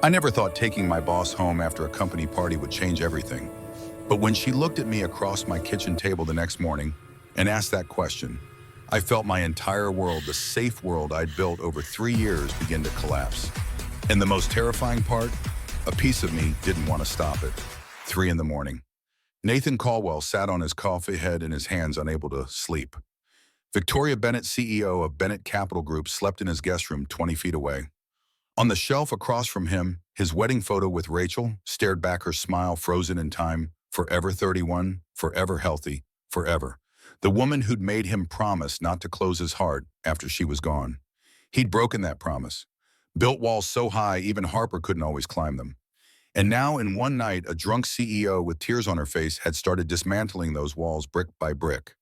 I never thought taking my boss home after a company party would change everything. But when she looked at me across my kitchen table the next morning and asked that question, I felt my entire world, the safe world I'd built over 3 years, begin to collapse. And the most terrifying part, a piece of me didn't want to stop it. 3 in the morning. Nathan Caldwell sat on his coffee head in his hands, unable to sleep. Victoria Bennett, CEO of Bennett Capital Group, slept in his guest room 20 feet away. On the shelf across from him, his wedding photo with Rachel stared back, her smile frozen in time, forever 31, forever healthy, forever. The woman who'd made him promise not to close his heart after she was gone. He'd broken that promise. Built walls so high, even Harper couldn't always climb them. And now, in one night, a drunk CEO with tears on her face had started dismantling those walls brick by brick.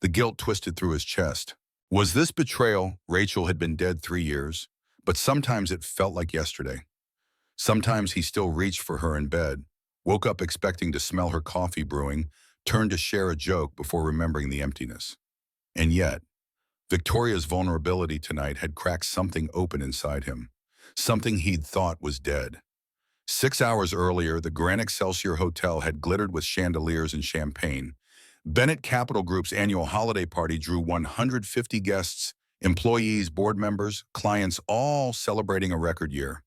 The guilt twisted through his chest. Was this betrayal? Rachel had been dead 3 years, but sometimes it felt like yesterday. Sometimes he still reached for her in bed, woke up expecting to smell her coffee brewing, turned to share a joke before remembering the emptiness. And yet, Victoria's vulnerability tonight had cracked something open inside him, something he'd thought was dead. 6 hours earlier, the Grand Excelsior Hotel had glittered with chandeliers and champagne. Bennett Capital Group's annual holiday party drew 150 guests, employees, board members, clients, all celebrating a record year.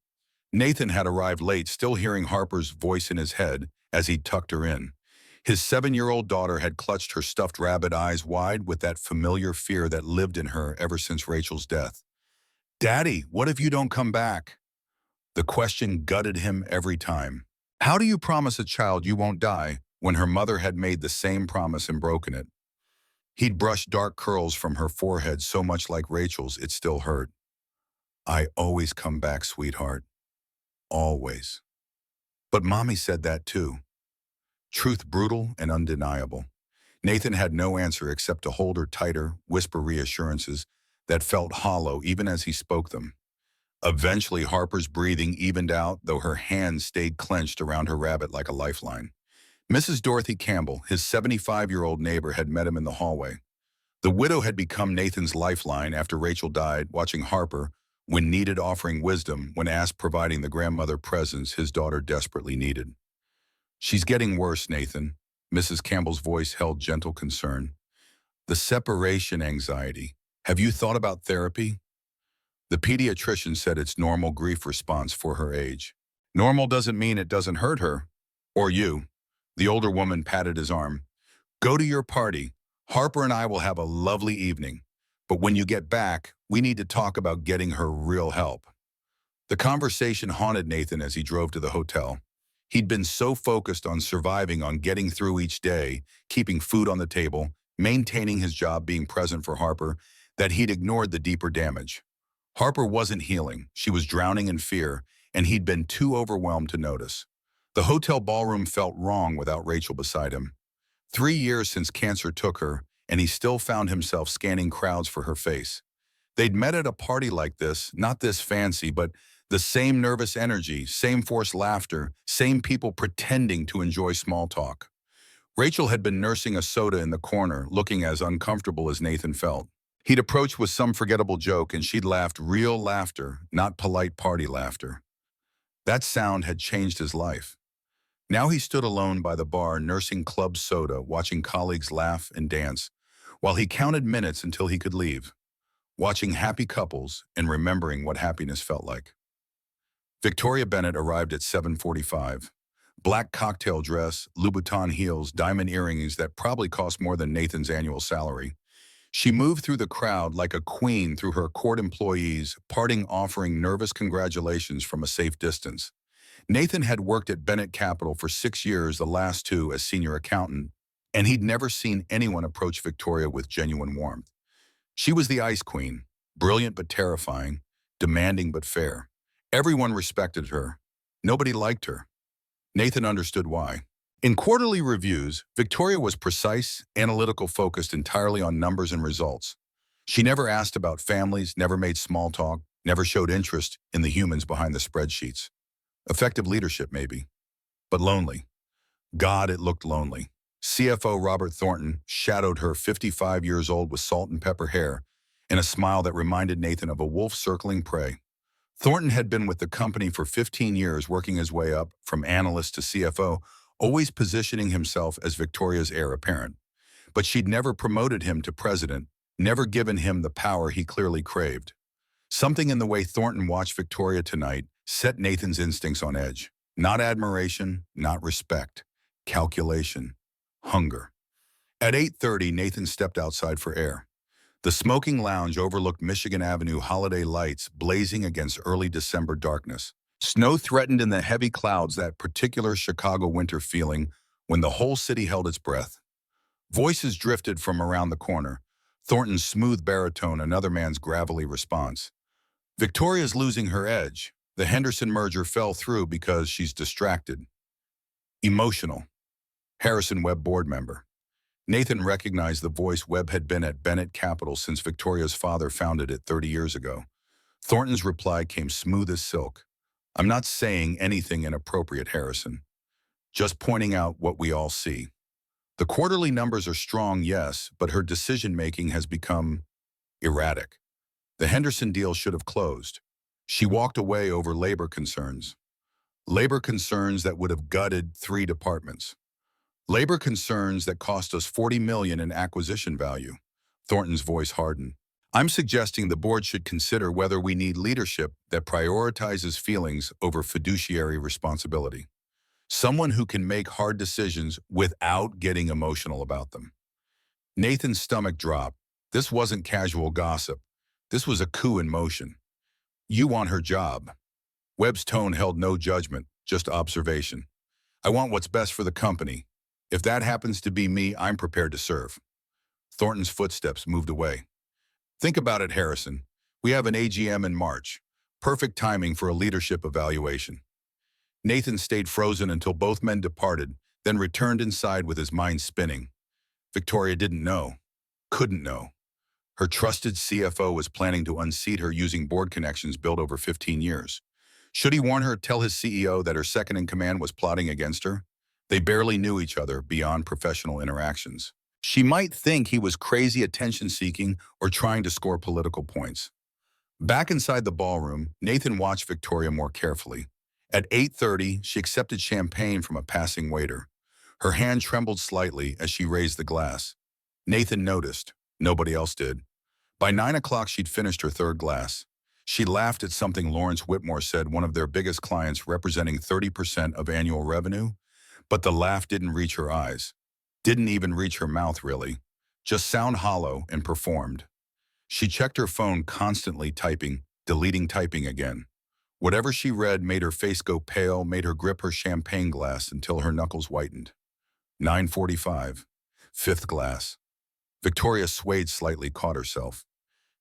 Nathan had arrived late, still hearing Harper's voice in his head as he tucked her in. His 7-year-old daughter had clutched her stuffed rabbit, eyes wide with that familiar fear that lived in her ever since Rachel's death. "Daddy, what if you don't come back?" The question gutted him every time. How do you promise a child you won't die when her mother had made the same promise and broken it? He'd brushed dark curls from her forehead so much like Rachel's it still hurt. "I always come back, sweetheart. Always." But Mommy said that too. Truth brutal and undeniable. Nathan had no answer except to hold her tighter, whisper reassurances that felt hollow even as he spoke them. Eventually, Harper's breathing evened out, though her hands stayed clenched around her rabbit like a lifeline. Mrs. Dorothy Campbell, his 75-year-old neighbor, had met him in the hallway. The widow had become Nathan's lifeline after Rachel died, watching Harper, when needed, offering wisdom, when asked, providing the grandmother presence his daughter desperately needed. "She's getting worse, Nathan." Mrs. Campbell's voice held gentle concern. "The separation anxiety. Have you thought about therapy?" The pediatrician said it's normal grief response for her age. "Normal doesn't mean it doesn't hurt her. Or you." The older woman patted his arm. "Go to your party. Harper and I will have a lovely evening. But when you get back, we need to talk about getting her real help." The conversation haunted Nathan as he drove to the hotel. He'd been so focused on surviving, on getting through each day, keeping food on the table, maintaining his job, being present for Harper, that he'd ignored the deeper damage. Harper wasn't healing. She was drowning in fear, and he'd been too overwhelmed to notice. The hotel ballroom felt wrong without Rachel beside him. 3 years since cancer took her, and he still found himself scanning crowds for her face. They'd met at a party like this, not this fancy, but the same nervous energy, same forced laughter, same people pretending to enjoy small talk. Rachel had been nursing a soda in the corner, looking as uncomfortable as Nathan felt. He'd approached with some forgettable joke, and she'd laughed real laughter, not polite party laughter. That sound had changed his life. Now he stood alone by the bar, nursing club soda, watching colleagues laugh and dance, while he counted minutes until he could leave, watching happy couples and remembering what happiness felt like. Victoria Bennett arrived at 7:45. Black cocktail dress, Louboutin heels, diamond earrings that probably cost more than Nathan's annual salary. She moved through the crowd like a queen through her court employees, parting offering nervous congratulations from a safe distance. Nathan had worked at Bennett Capital for 6 years, the last 2 as senior accountant, and he'd never seen anyone approach Victoria with genuine warmth. She was the ice queen, brilliant but terrifying, demanding but fair. Everyone respected her. Nobody liked her. Nathan understood why. In quarterly reviews, Victoria was precise, analytical, focused entirely on numbers and results. She never asked about families, never made small talk, never showed interest in the humans behind the spreadsheets. Effective leadership, maybe, but lonely. God, it looked lonely. CFO Robert Thornton shadowed her, 55 years old with salt and pepper hair and a smile that reminded Nathan of a wolf circling prey. Thornton had been with the company for 15 years, working his way up from analyst to CFO, always positioning himself as Victoria's heir apparent. But she'd never promoted him to president, never given him the power he clearly craved. Something in the way Thornton watched Victoria tonight set Nathan's instincts on edge. Not admiration, not respect. Calculation. Hunger. At 8:30, Nathan stepped outside for air. The smoking lounge overlooked Michigan Avenue holiday lights blazing against early December darkness. Snow threatened in the heavy clouds, that particular Chicago winter feeling when the whole city held its breath. Voices drifted from around the corner. Thornton's smooth baritone, another man's gravelly response. Victoria's losing her edge. The Henderson merger fell through because she's distracted. Emotional. Harrison Webb board member. Nathan recognized the voice. Webb had been at Bennett Capital since Victoria's father founded it 30 years ago. Thornton's reply came smooth as silk. I'm not saying anything inappropriate, Harrison. Just pointing out what we all see. The quarterly numbers are strong, yes, but her decision-making has become erratic. The Henderson deal should have closed. She walked away over labor concerns. Labor concerns that would have gutted 3 departments. Labor concerns that cost us $40 million in acquisition value. Thornton's voice hardened. I'm suggesting the board should consider whether we need leadership that prioritizes feelings over fiduciary responsibility. Someone who can make hard decisions without getting emotional about them. Nathan's stomach dropped. This wasn't casual gossip. This was a coup in motion. You want her job. Webb's tone held no judgment, just observation. I want what's best for the company. If that happens to be me, I'm prepared to serve. Thornton's footsteps moved away. Think about it, Harrison. We have an AGM in March. Perfect timing for a leadership evaluation. Nathan stayed frozen until both men departed, then returned inside with his mind spinning. Victoria didn't know. Couldn't know. Her trusted CFO was planning to unseat her using board connections built over 15 years. Should he warn her, tell his CEO that her second-in-command was plotting against her? They barely knew each other beyond professional interactions. She might think he was crazy attention-seeking or trying to score political points. Back inside the ballroom, Nathan watched Victoria more carefully. At 8:30, she accepted champagne from a passing waiter. Her hand trembled slightly as she raised the glass. Nathan noticed. Nobody else did. By 9 o'clock, she'd finished her 3rd glass. She laughed at something Lawrence Whitmore said, one of their biggest clients representing 30% of annual revenue. But the laugh didn't reach her eyes. Didn't even reach her mouth, really. Just sound hollow and performed. She checked her phone, constantly typing, deleting typing again. Whatever she read made her face go pale, made her grip her champagne glass until her knuckles whitened. 9:45. 5th glass. Victoria swayed slightly, caught herself.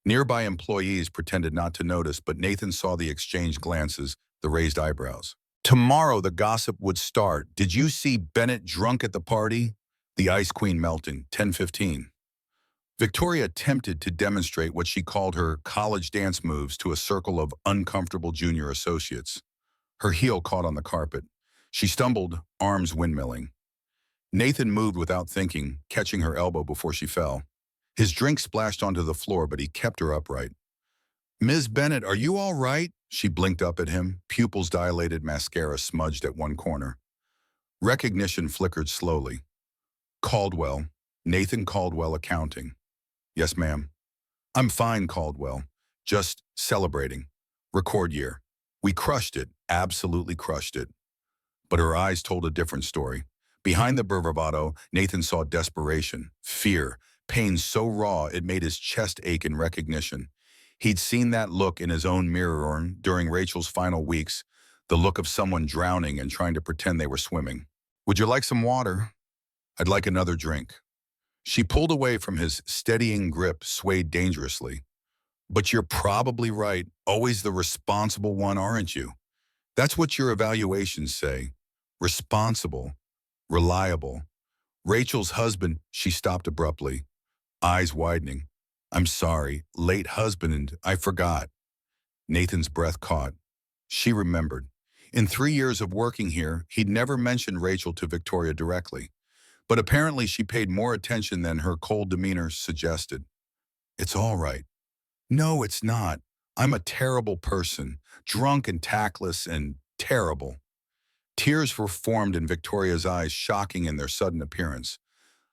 Nearby employees pretended not to notice, but Nathan saw the exchanged glances, the raised eyebrows. Tomorrow the gossip would start. Did you see Bennett drunk at the party? The Ice Queen melting. 10:15. Victoria attempted to demonstrate what she called her college dance moves to a circle of uncomfortable junior associates. Her heel caught on the carpet. She stumbled, arms windmilling. Nathan moved without thinking, catching her elbow before she fell. His drink splashed onto the floor, but he kept her upright. Ms. Bennett, are you all right? She blinked up at him, pupils dilated, mascara smudged at one corner. Recognition flickered slowly. Caldwell. Nathan Caldwell, accounting. Yes, ma'am. I'm fine, Caldwell. Just celebrating. Record year. We crushed it, absolutely crushed it. But her eyes told a different story. Behind the bravado, Nathan saw desperation, fear, pain so raw it made his chest ache in recognition. He'd seen that look in his own mirror during Rachel's final weeks, the look of someone drowning and trying to pretend they were swimming. Would you like some water? I'd like another drink. She pulled away from his steadying grip, swayed dangerously. But you're probably right, always the responsible one, aren't you? That's what your evaluations say. Responsible, reliable. Rachel's husband, she stopped abruptly, eyes widening. I'm sorry, late husband, I forgot. Nathan's breath caught. She remembered. In 3 years of working here, he'd never mentioned Rachel to Victoria directly. But apparently she paid more attention than her cold demeanor suggested. It's all right. No, it's not. I'm a terrible person, drunk and tactless and terrible. Tears were formed in Victoria's eyes, shocking in their sudden appearance.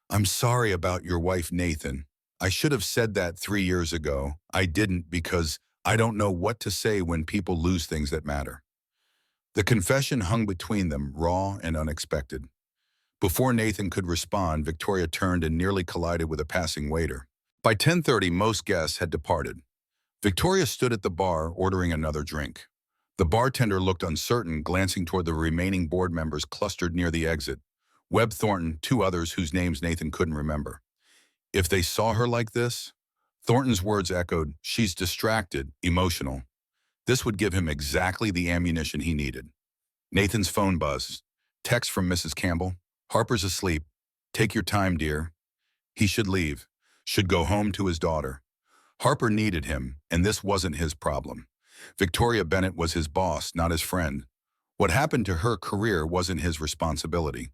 I'm sorry about your wife, Nathan. I should have said that 3 years ago. I didn't because I don't know what to say when people lose things that matter. The confession hung between them, raw and unexpected. Before Nathan could respond, Victoria turned and nearly collided with a passing waiter. By 10:30, most guests had departed. Victoria stood at the bar, ordering another drink. The bartender looked uncertain, glancing toward the remaining board members clustered near the exit. Webb Thornton, two others whose names Nathan couldn't remember. If they saw her like this? Thornton's words echoed, she's distracted, emotional. This would give him exactly the ammunition he needed. Nathan's phone buzzed. Text from Mrs. Campbell. Harper's asleep. Take your time, dear. He should leave. Should go home to his daughter. Harper needed him, and this wasn't his problem. Victoria Bennett was his boss, not his friend. What happened to her career wasn't his responsibility.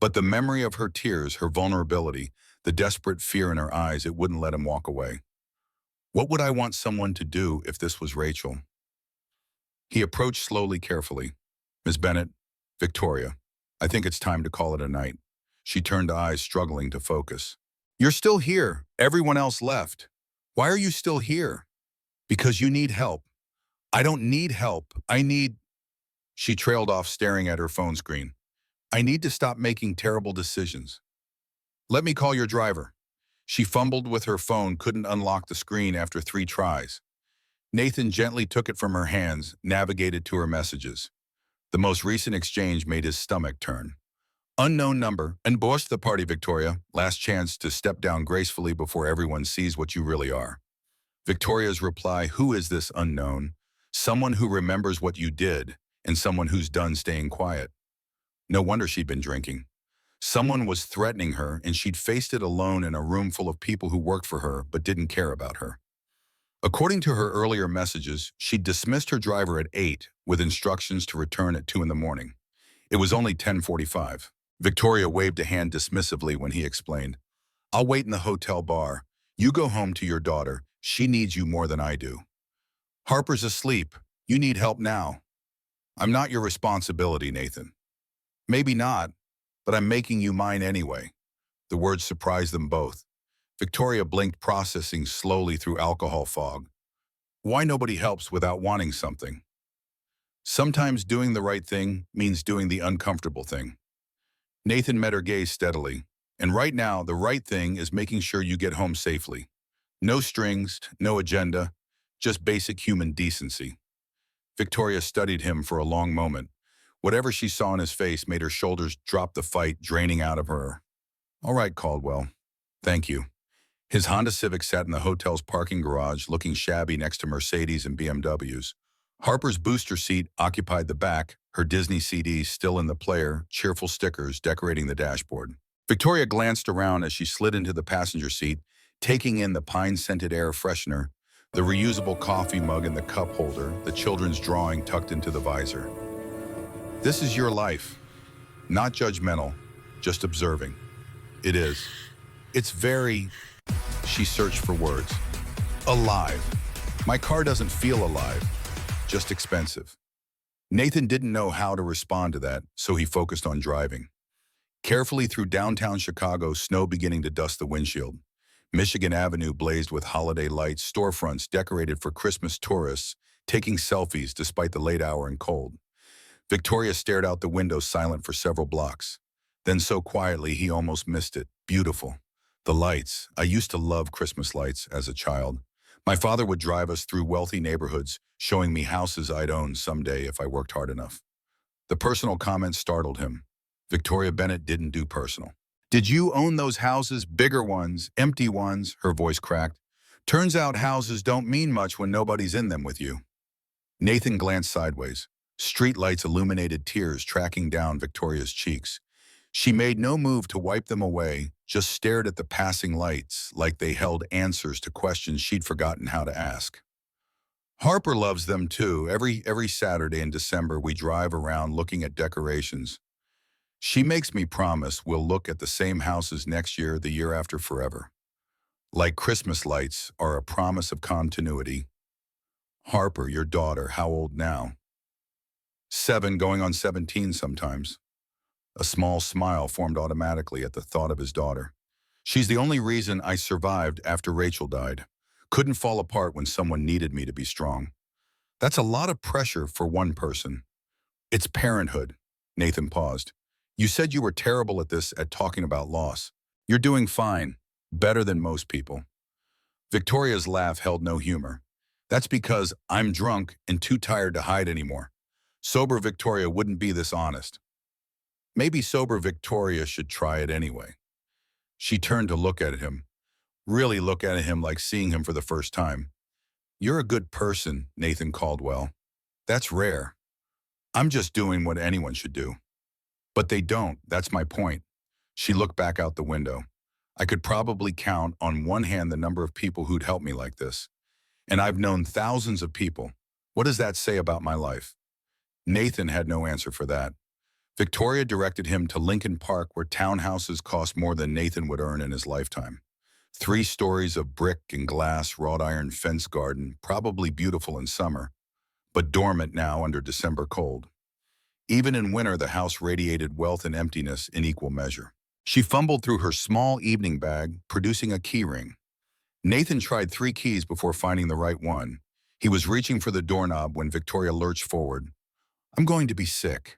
But the memory of her tears, her vulnerability, the desperate fear in her eyes, it wouldn't let him walk away. What would I want someone to do if this was Rachel? He approached slowly, carefully. Miss Bennett, Victoria, I think it's time to call it a night. She turned eyes, struggling to focus. You're still here. Everyone else left. Why are you still here? Because you need help. I don't need help. I need... She trailed off, staring at her phone screen. I need to stop making terrible decisions. Let me call your driver. She fumbled with her phone, couldn't unlock the screen after 3 tries. Nathan gently took it from her hands, navigated to her messages. The most recent exchange made his stomach turn. Unknown number. Emboss the party, Victoria. Last chance to step down gracefully before everyone sees what you really are. Victoria's reply, who is this unknown? Someone who remembers what you did, and someone who's done staying quiet. No wonder she'd been drinking. Someone was threatening her, and she'd faced it alone in a room full of people who worked for her but didn't care about her. According to her earlier messages, she'd dismissed her driver at 8 with instructions to return at 2 in the morning. It was only 10:45. Victoria waved a hand dismissively when he explained, I'll wait in the hotel bar. You go home to your daughter. She needs you more than I do. Harper's asleep. You need help now. I'm not your responsibility, Nathan. Maybe not, but I'm making you mine anyway. The words surprised them both. Victoria blinked, processing slowly through alcohol fog. Why nobody helps without wanting something? Sometimes doing the right thing means doing the uncomfortable thing. Nathan met her gaze steadily. And right now, the right thing is making sure you get home safely. No strings, no agenda, just basic human decency. Victoria studied him for a long moment. Whatever she saw in his face made her shoulders drop, the fight draining out of her. All right, Caldwell. Thank you. His Honda Civic sat in the hotel's parking garage, looking shabby next to Mercedes and BMWs. Harper's booster seat occupied the back, her Disney CDs still in the player, cheerful stickers decorating the dashboard. Victoria glanced around as she slid into the passenger seat, taking in the pine-scented air freshener, the reusable coffee mug in the cup holder, the children's drawing tucked into the visor. This is your life. Not judgmental, just observing. It is. It's very... She searched for words. Alive. My car doesn't feel alive, just expensive. Nathan didn't know how to respond to that, so he focused on driving. Carefully through downtown Chicago, snow beginning to dust the windshield. Michigan Avenue blazed with holiday lights, storefronts decorated for Christmas tourists, taking selfies despite the late hour and cold. Victoria stared out the window, silent for several blocks. Then so quietly he almost missed it. Beautiful. The lights. I used to love Christmas lights as a child. My father would drive us through wealthy neighborhoods, showing me houses I'd own someday if I worked hard enough. The personal comment startled him. Victoria Bennett didn't do personal. Did you own those houses, bigger ones, empty ones? Her voice cracked. Turns out houses don't mean much when nobody's in them with you. Nathan glanced sideways. Streetlights illuminated, tears tracking down Victoria's cheeks. She made no move to wipe them away, just stared at the passing lights like they held answers to questions she'd forgotten how to ask. Harper loves them too. Every Saturday in December we drive around looking at decorations. She makes me promise we'll look at the same houses next year, the year after, forever. Like Christmas lights are a promise of continuity. Harper, your daughter, how old now? 7, going on 17 sometimes. A small smile formed automatically at the thought of his daughter. She's the only reason I survived after Rachel died. Couldn't fall apart when someone needed me to be strong. That's a lot of pressure for one person. It's parenthood. Nathan paused. You said you were terrible at this, at talking about loss. You're doing fine. Better than most people. Victoria's laugh held no humor. That's because I'm drunk and too tired to hide anymore. Sober Victoria wouldn't be this honest. Maybe sober Victoria should try it anyway. She turned to look at him, really look at him like seeing him for the first time. You're a good person, Nathan Caldwell. That's rare. I'm just doing what anyone should do. But they don't, that's my point. She looked back out the window. I could probably count on one hand the number of people who'd help me like this. And I've known thousands of people. What does that say about my life? Nathan had no answer for that. Victoria directed him to Lincoln Park, where townhouses cost more than Nathan would earn in his lifetime. 3 stories of brick and glass wrought iron fence garden, probably beautiful in summer, but dormant now under December cold. Even in winter, the house radiated wealth and emptiness in equal measure. She fumbled through her small evening bag, producing a key ring. Nathan tried 3 keys before finding the right one. He was reaching for the doorknob when Victoria lurched forward. I'm going to be sick.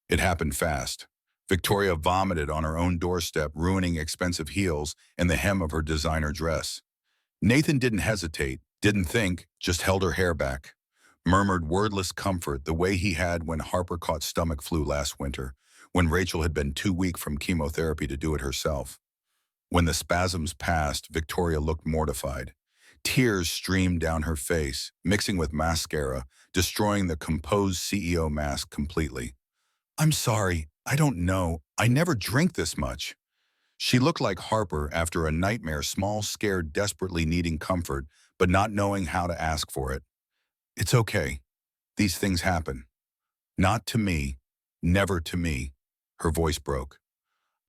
It happened fast. Victoria vomited on her own doorstep, ruining expensive heels and the hem of her designer dress. Nathan didn't hesitate, didn't think, just held her hair back. Murmured wordless comfort the way he had when Harper caught stomach flu last winter, when Rachel had been too weak from chemotherapy to do it herself. When the spasms passed, Victoria looked mortified. Tears streamed down her face, mixing with mascara, destroying the composed CEO mask completely. I'm sorry, I don't know. I never drink this much. She looked like Harper after a nightmare, small, scared, desperately needing comfort, but not knowing how to ask for it. It's okay. These things happen. Not to me. Never to me. Her voice broke.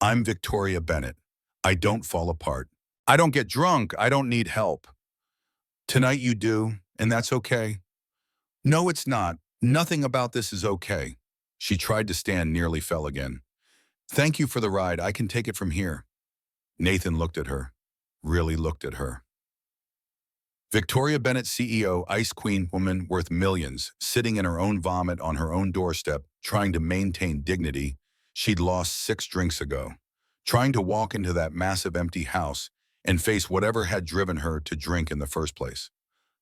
I'm Victoria Bennett. I don't fall apart. I don't get drunk. I don't need help. Tonight you do, and that's okay. No, it's not. Nothing about this is okay. She tried to stand, nearly fell again. Thank you for the ride. I can take it from here. Nathan looked at her. Really looked at her. Victoria Bennett, CEO, ice queen woman worth millions, sitting in her own vomit on her own doorstep, trying to maintain dignity. She'd lost 6 drinks ago. Trying to walk into that massive empty house and face whatever had driven her to drink in the first place.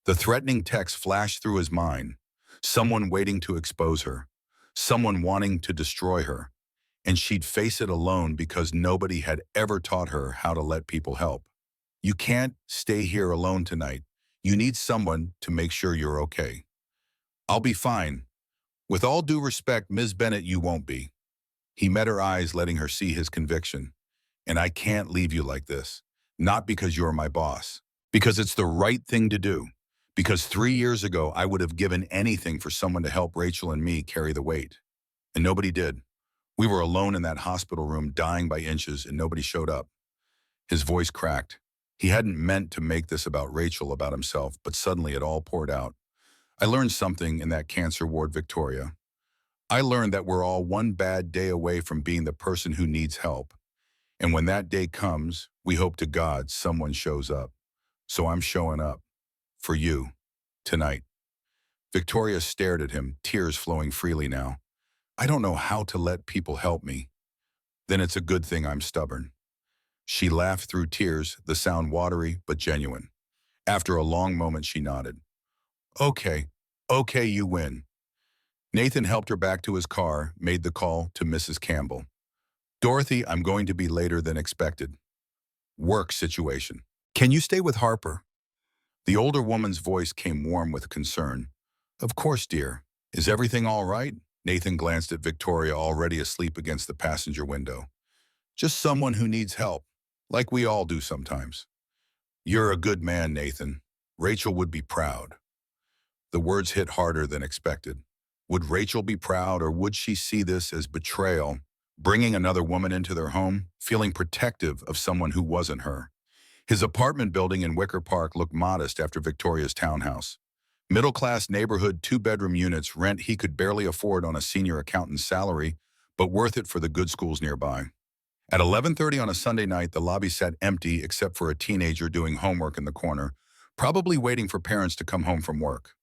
The threatening text flashed through his mind. Someone waiting to expose her. Someone wanting to destroy her. And she'd face it alone because nobody had ever taught her how to let people help. You can't stay here alone tonight. You need someone to make sure you're okay. I'll be fine. With all due respect, Ms. Bennett, you won't be. He met her eyes, letting her see his conviction. And I can't leave you like this. Not because you're my boss. Because it's the right thing to do. Because 3 years ago, I would have given anything for someone to help Rachel and me carry the weight. And nobody did. We were alone in that hospital room, dying by inches, and nobody showed up. His voice cracked. He hadn't meant to make this about Rachel, about himself, but suddenly it all poured out. I learned something in that cancer ward, Victoria. I learned that we're all one bad day away from being the person who needs help. And when that day comes, we hope to God someone shows up. So I'm showing up. For you. Tonight. Victoria stared at him, tears flowing freely now. I don't know how to let people help me. Then it's a good thing I'm stubborn. She laughed through tears, the sound watery but genuine. After a long moment, she nodded. Okay, you win. Nathan helped her back to his car, made the call to Mrs. Campbell. Dorothy, I'm going to be later than expected. Work situation. Can you stay with Harper? The older woman's voice came warm with concern. Of course, dear. Is everything all right? Nathan glanced at Victoria, already asleep against the passenger window. Just someone who needs help, like we all do sometimes. You're a good man, Nathan. Rachel would be proud. The words hit harder than expected. Would Rachel be proud, or would she see this as betrayal, bringing another woman into their home, feeling protective of someone who wasn't her? His apartment building in Wicker Park looked modest after Victoria's townhouse. Middle-class neighborhood two-bedroom units, rent he could barely afford on a senior accountant's salary, but worth it for the good schools nearby. At 11:30 on a Sunday night, the lobby sat empty except for a teenager doing homework in the corner, probably waiting for parents to come home from work.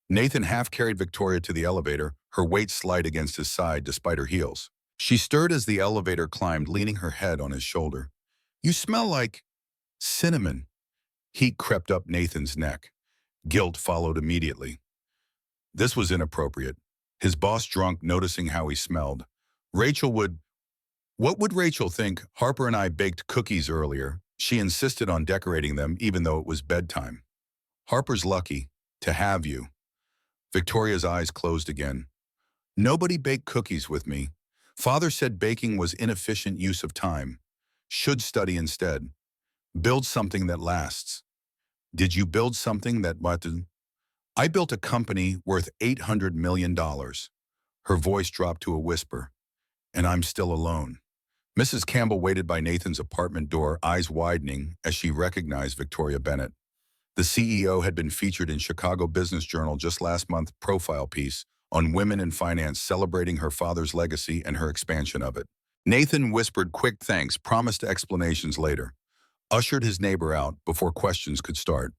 Nathan half-carried Victoria to the elevator, her weight slight against his side despite her heels. She stirred as the elevator climbed, leaning her head on his shoulder. "You smell like cinnamon." Heat crept up Nathan's neck. Guilt followed immediately. This was inappropriate. His boss drunk, noticing how he smelled. Rachel would... What would Rachel think? Harper and I baked cookies earlier. She insisted on decorating them even though it was bedtime. Harper's lucky to have you. Victoria's eyes closed again. Nobody baked cookies with me. Father said baking was inefficient use of time. Should study instead. Build something that lasts. Did you build something that mattered? I built a company worth $800 million. Her voice dropped to a whisper. And I'm still alone. Mrs. Campbell waited by Nathan's apartment door, eyes widening as she recognized Victoria Bennett. The CEO had been featured in Chicago Business Journal just last month, profile piece on women in finance, celebrating her father's legacy and her expansion of it. Nathan whispered quick thanks, promised explanations later, ushered his neighbor out before questions could start.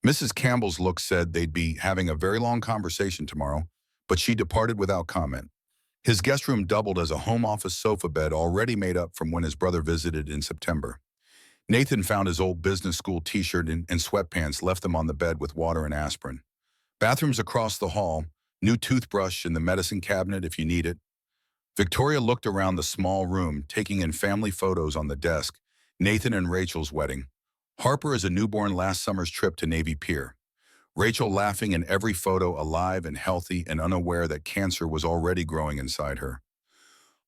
Mrs. Campbell's look said they'd be having a very long conversation tomorrow, but she departed without comment. His guest room doubled as a home office sofa bed already made up from when his brother visited in September. Nathan found his old business school t-shirt and sweatpants, left them on the bed with water and aspirin. Bathrooms across the hall, new toothbrush in the medicine cabinet if you need it. Victoria looked around the small room, taking in family photos on the desk, Nathan and Rachel's wedding. Harper as a newborn last summer's trip to Navy Pier. Rachel laughing in every photo, alive and healthy and unaware that cancer was already growing inside her.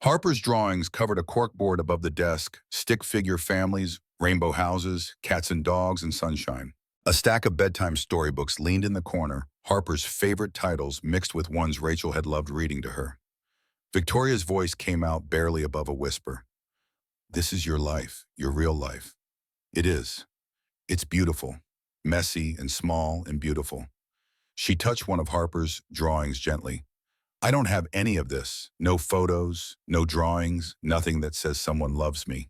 Harper's drawings covered a corkboard above the desk, stick figure families, rainbow houses, cats and dogs, and sunshine. A stack of bedtime storybooks leaned in the corner, Harper's favorite titles mixed with ones Rachel had loved reading to her. Victoria's voice came out barely above a whisper. This is your life, your real life. It is. It's beautiful, messy and small and beautiful. She touched one of Harper's drawings gently. I don't have any of this. No photos, no drawings, nothing that says someone loves me.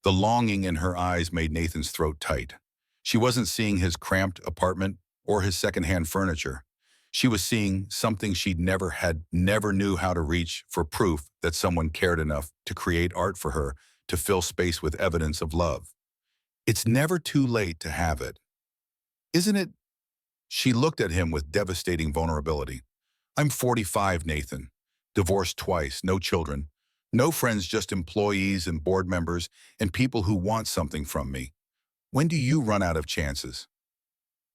The longing in her eyes made Nathan's throat tight. She wasn't seeing his cramped apartment or his secondhand furniture. She was seeing something she'd never knew how to reach for proof that someone cared enough to create art for her, to fill space with evidence of love. It's never too late to have it. Isn't it? She looked at him with devastating vulnerability. I'm 45, Nathan. Divorced twice, no children. No friends, just employees and board members and people who want something from me. When do you run out of chances?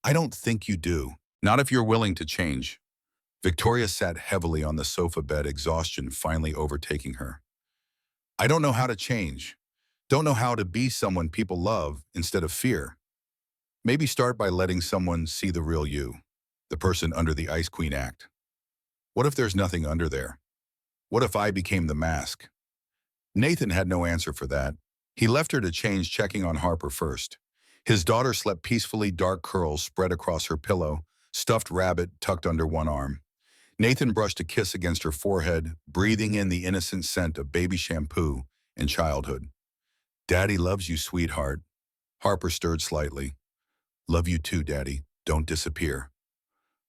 I don't think you do. Not if you're willing to change. Victoria sat heavily on the sofa bed, exhaustion finally overtaking her. I don't know how to change. Don't know how to be someone people love instead of fear. Maybe start by letting someone see the real you, the person under the Ice Queen act. What if there's nothing under there? What if I became the mask? Nathan had no answer for that. He left her to change, checking on Harper first. His daughter slept peacefully, dark curls spread across her pillow, stuffed rabbit tucked under one arm. Nathan brushed a kiss against her forehead, breathing in the innocent scent of baby shampoo and childhood. Daddy loves you, sweetheart. Harper stirred slightly. Love you too, Daddy. Don't disappear.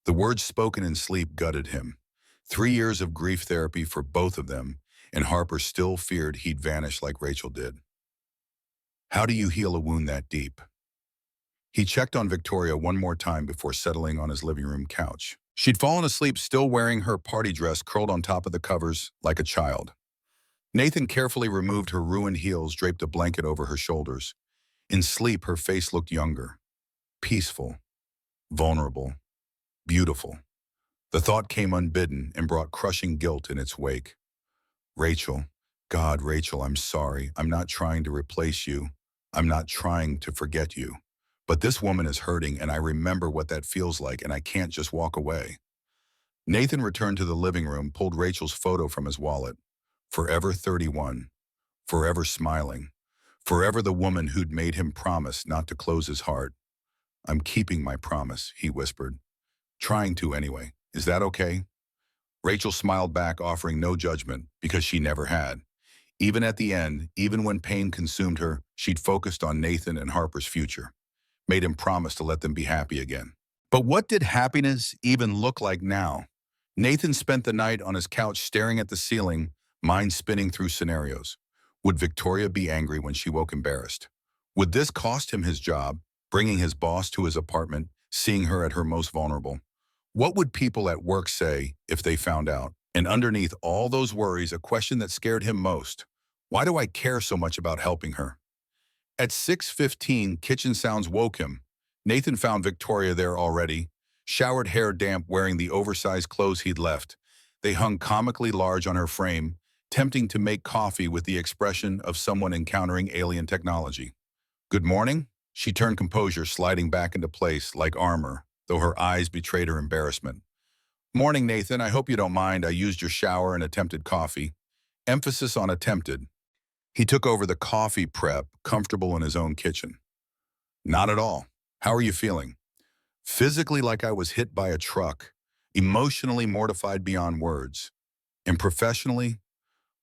The words spoken in sleep gutted him. 3 years of grief therapy for both of them, and Harper still feared he'd vanish like Rachel did. How do you heal a wound that deep? He checked on Victoria one more time before settling on his living room couch. She'd fallen asleep, still wearing her party dress curled on top of the covers like a child. Nathan carefully removed her ruined heels, draped a blanket over her shoulders. In sleep, her face looked younger, peaceful, vulnerable, beautiful. The thought came unbidden and brought crushing guilt in its wake. Rachel, God, Rachel, I'm sorry. I'm not trying to replace you. I'm not trying to forget you. But this woman is hurting, and I remember what that feels like, and I can't just walk away. Nathan returned to the living room, pulled Rachel's photo from his wallet. Forever 31. Forever smiling. Forever the woman who'd made him promise not to close his heart. I'm keeping my promise, he whispered. Trying to anyway. Is that okay? Rachel smiled back, offering no judgment, because she never had. Even at the end, even when pain consumed her, she'd focused on Nathan and Harper's future, made him promise to let them be happy again. But what did happiness even look like now? Nathan spent the night on his couch staring at the ceiling, mind spinning through scenarios. Would Victoria be angry when she woke embarrassed? Would this cost him his job, bringing his boss to his apartment, seeing her at her most vulnerable? What would people at work say if they found out? And underneath all those worries, a question that scared him most. Why do I care so much about helping her? At 6:15, kitchen sounds woke him. Nathan found Victoria there already, showered hair damp, wearing the oversized clothes he'd left. They hung comically large on her frame, tempting to make coffee with the expression of someone encountering alien technology. Good morning? She turned composure, sliding back into place like armor, though her eyes betrayed her embarrassment. Morning, Nathan. I hope you don't mind. I used your shower and attempted coffee. Emphasis on attempted. He took over the coffee prep, comfortable in his own kitchen. Not at all. How are you feeling? Physically like I was hit by a truck, emotionally mortified beyond words, and professionally,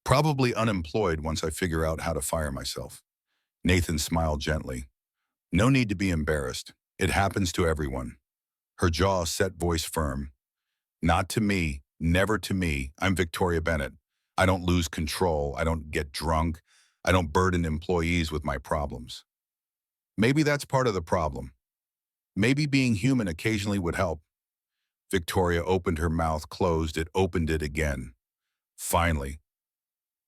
probably unemployed once I figure out how to fire myself. Nathan smiled gently. No need to be embarrassed. It happens to everyone. Her jaw set, voice firm. Not to me, never to me. I'm Victoria Bennett. I don't lose control. I don't get drunk. I don't burden employees with my problems. Maybe that's part of the problem. Maybe being human occasionally would help. Victoria opened her mouth, closed it, opened it again. Finally,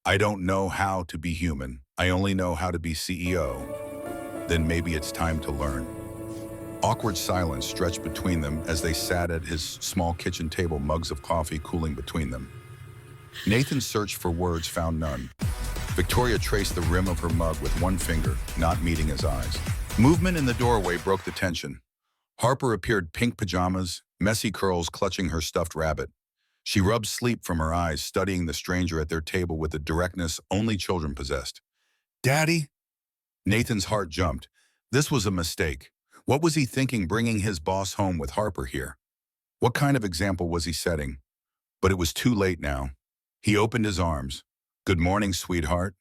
I don't know how to be human. I only know how to be CEO. Then maybe it's time to learn. Awkward silence stretched between them as they sat at his small kitchen table, mugs of coffee cooling between them. Nathan searched for words, found none. Victoria traced the rim of her mug with one finger, not meeting his eyes. Movement in the doorway broke the tension. Harper appeared, pink pajamas, messy curls clutching her stuffed rabbit. She rubbed sleep from her eyes, studying the stranger at their table with the directness only children possessed. Daddy? Nathan's heart jumped. This was a mistake. What was he thinking, bringing his boss home with Harper here? What kind of example was he setting? But it was too late now. He opened his arms. Good morning, sweetheart.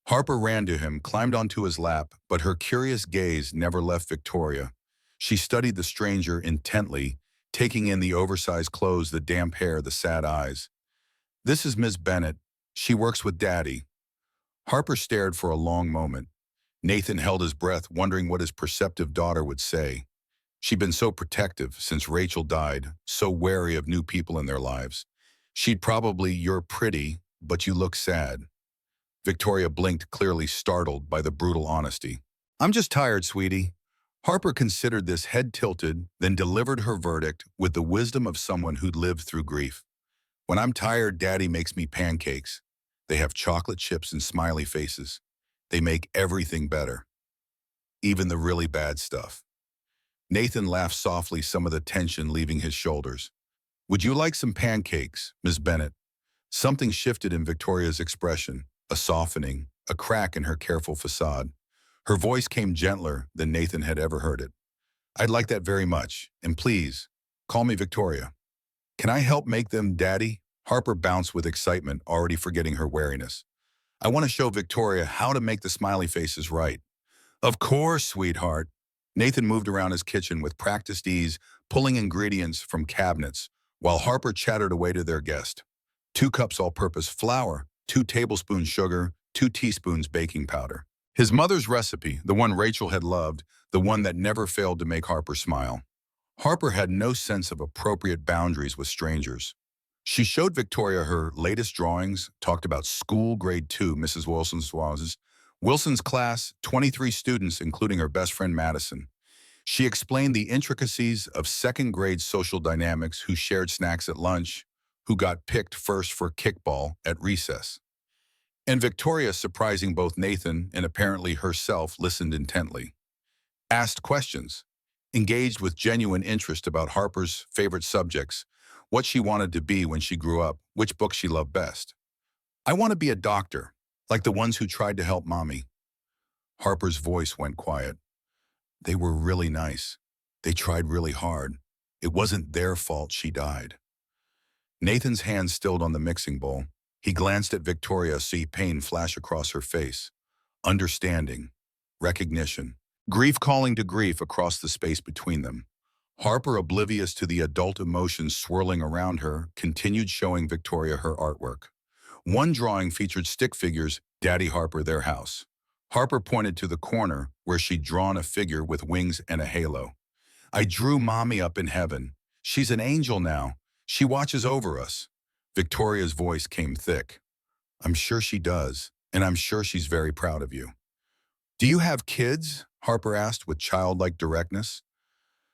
Harper ran to him, climbed onto his lap, but her curious gaze never left Victoria. She studied the stranger intently, taking in the oversized clothes, the damp hair, the sad eyes. This is Miss Bennett. She works with Daddy. Harper stared for a long moment. Nathan held his breath, wondering what his perceptive daughter would say. She'd been so protective since Rachel died, so wary of new people in their lives. She'd probably, you're pretty, but you look sad. Victoria blinked, clearly startled by the brutal honesty. I'm just tired, sweetie. Harper considered this, head tilted, then delivered her verdict with the wisdom of someone who'd lived through grief. When I'm tired, Daddy makes me pancakes. They have chocolate chips and smiley faces. They make everything better, even the really bad stuff. Nathan laughed softly, some of the tension leaving his shoulders. Would you like some pancakes, Miss Bennett? Something shifted in Victoria's expression, a softening, a crack in her careful facade. Her voice came gentler than Nathan had ever heard it. I'd like that very much, and please, call me Victoria. Can I help make them, Daddy? Harper bounced with excitement, already forgetting her wariness. I want to show Victoria how to make the smiley faces right. Of course, sweetheart. Nathan moved around his kitchen with practiced ease, pulling ingredients from cabinets, while Harper chattered away to their guest. 2 cups all-purpose flour, 2 tablespoons sugar, 2 teaspoons baking powder. His mother's recipe, the one Rachel had loved, the one that never failed to make Harper smile. Harper had no sense of appropriate boundaries with strangers. She showed Victoria her latest drawings, talked about school, grade 2, Mrs. Wilson's class, 23 students, including her best friend Madison. She explained the intricacies of second-grade social dynamics, who shared snacks at lunch, who got picked first for kickball at recess. And Victoria, surprising both Nathan and apparently herself, listened intently. Asked questions, engaged with genuine interest about Harper's favorite subjects, what she wanted to be when she grew up, which book she loved best. I want to be a doctor, like the ones who tried to help Mommy. Harper's voice went quiet. They were really nice. They tried really hard. It wasn't their fault she died. Nathan's hand stilled on the mixing bowl. He glanced at Victoria, see pain flash across her face. Understanding, recognition, grief calling to grief across the space between them. Harper, oblivious to the adult emotions swirling around her, continued showing Victoria her artwork. One drawing featured stick figures, Daddy Harper, their house. Harper pointed to the corner where she'd drawn a figure with wings and a halo. I drew Mommy up in heaven. She's an angel now. She watches over us. Victoria's voice came thick. I'm sure she does, and I'm sure she's very proud of you. Do you have kids? Harper asked with childlike directness.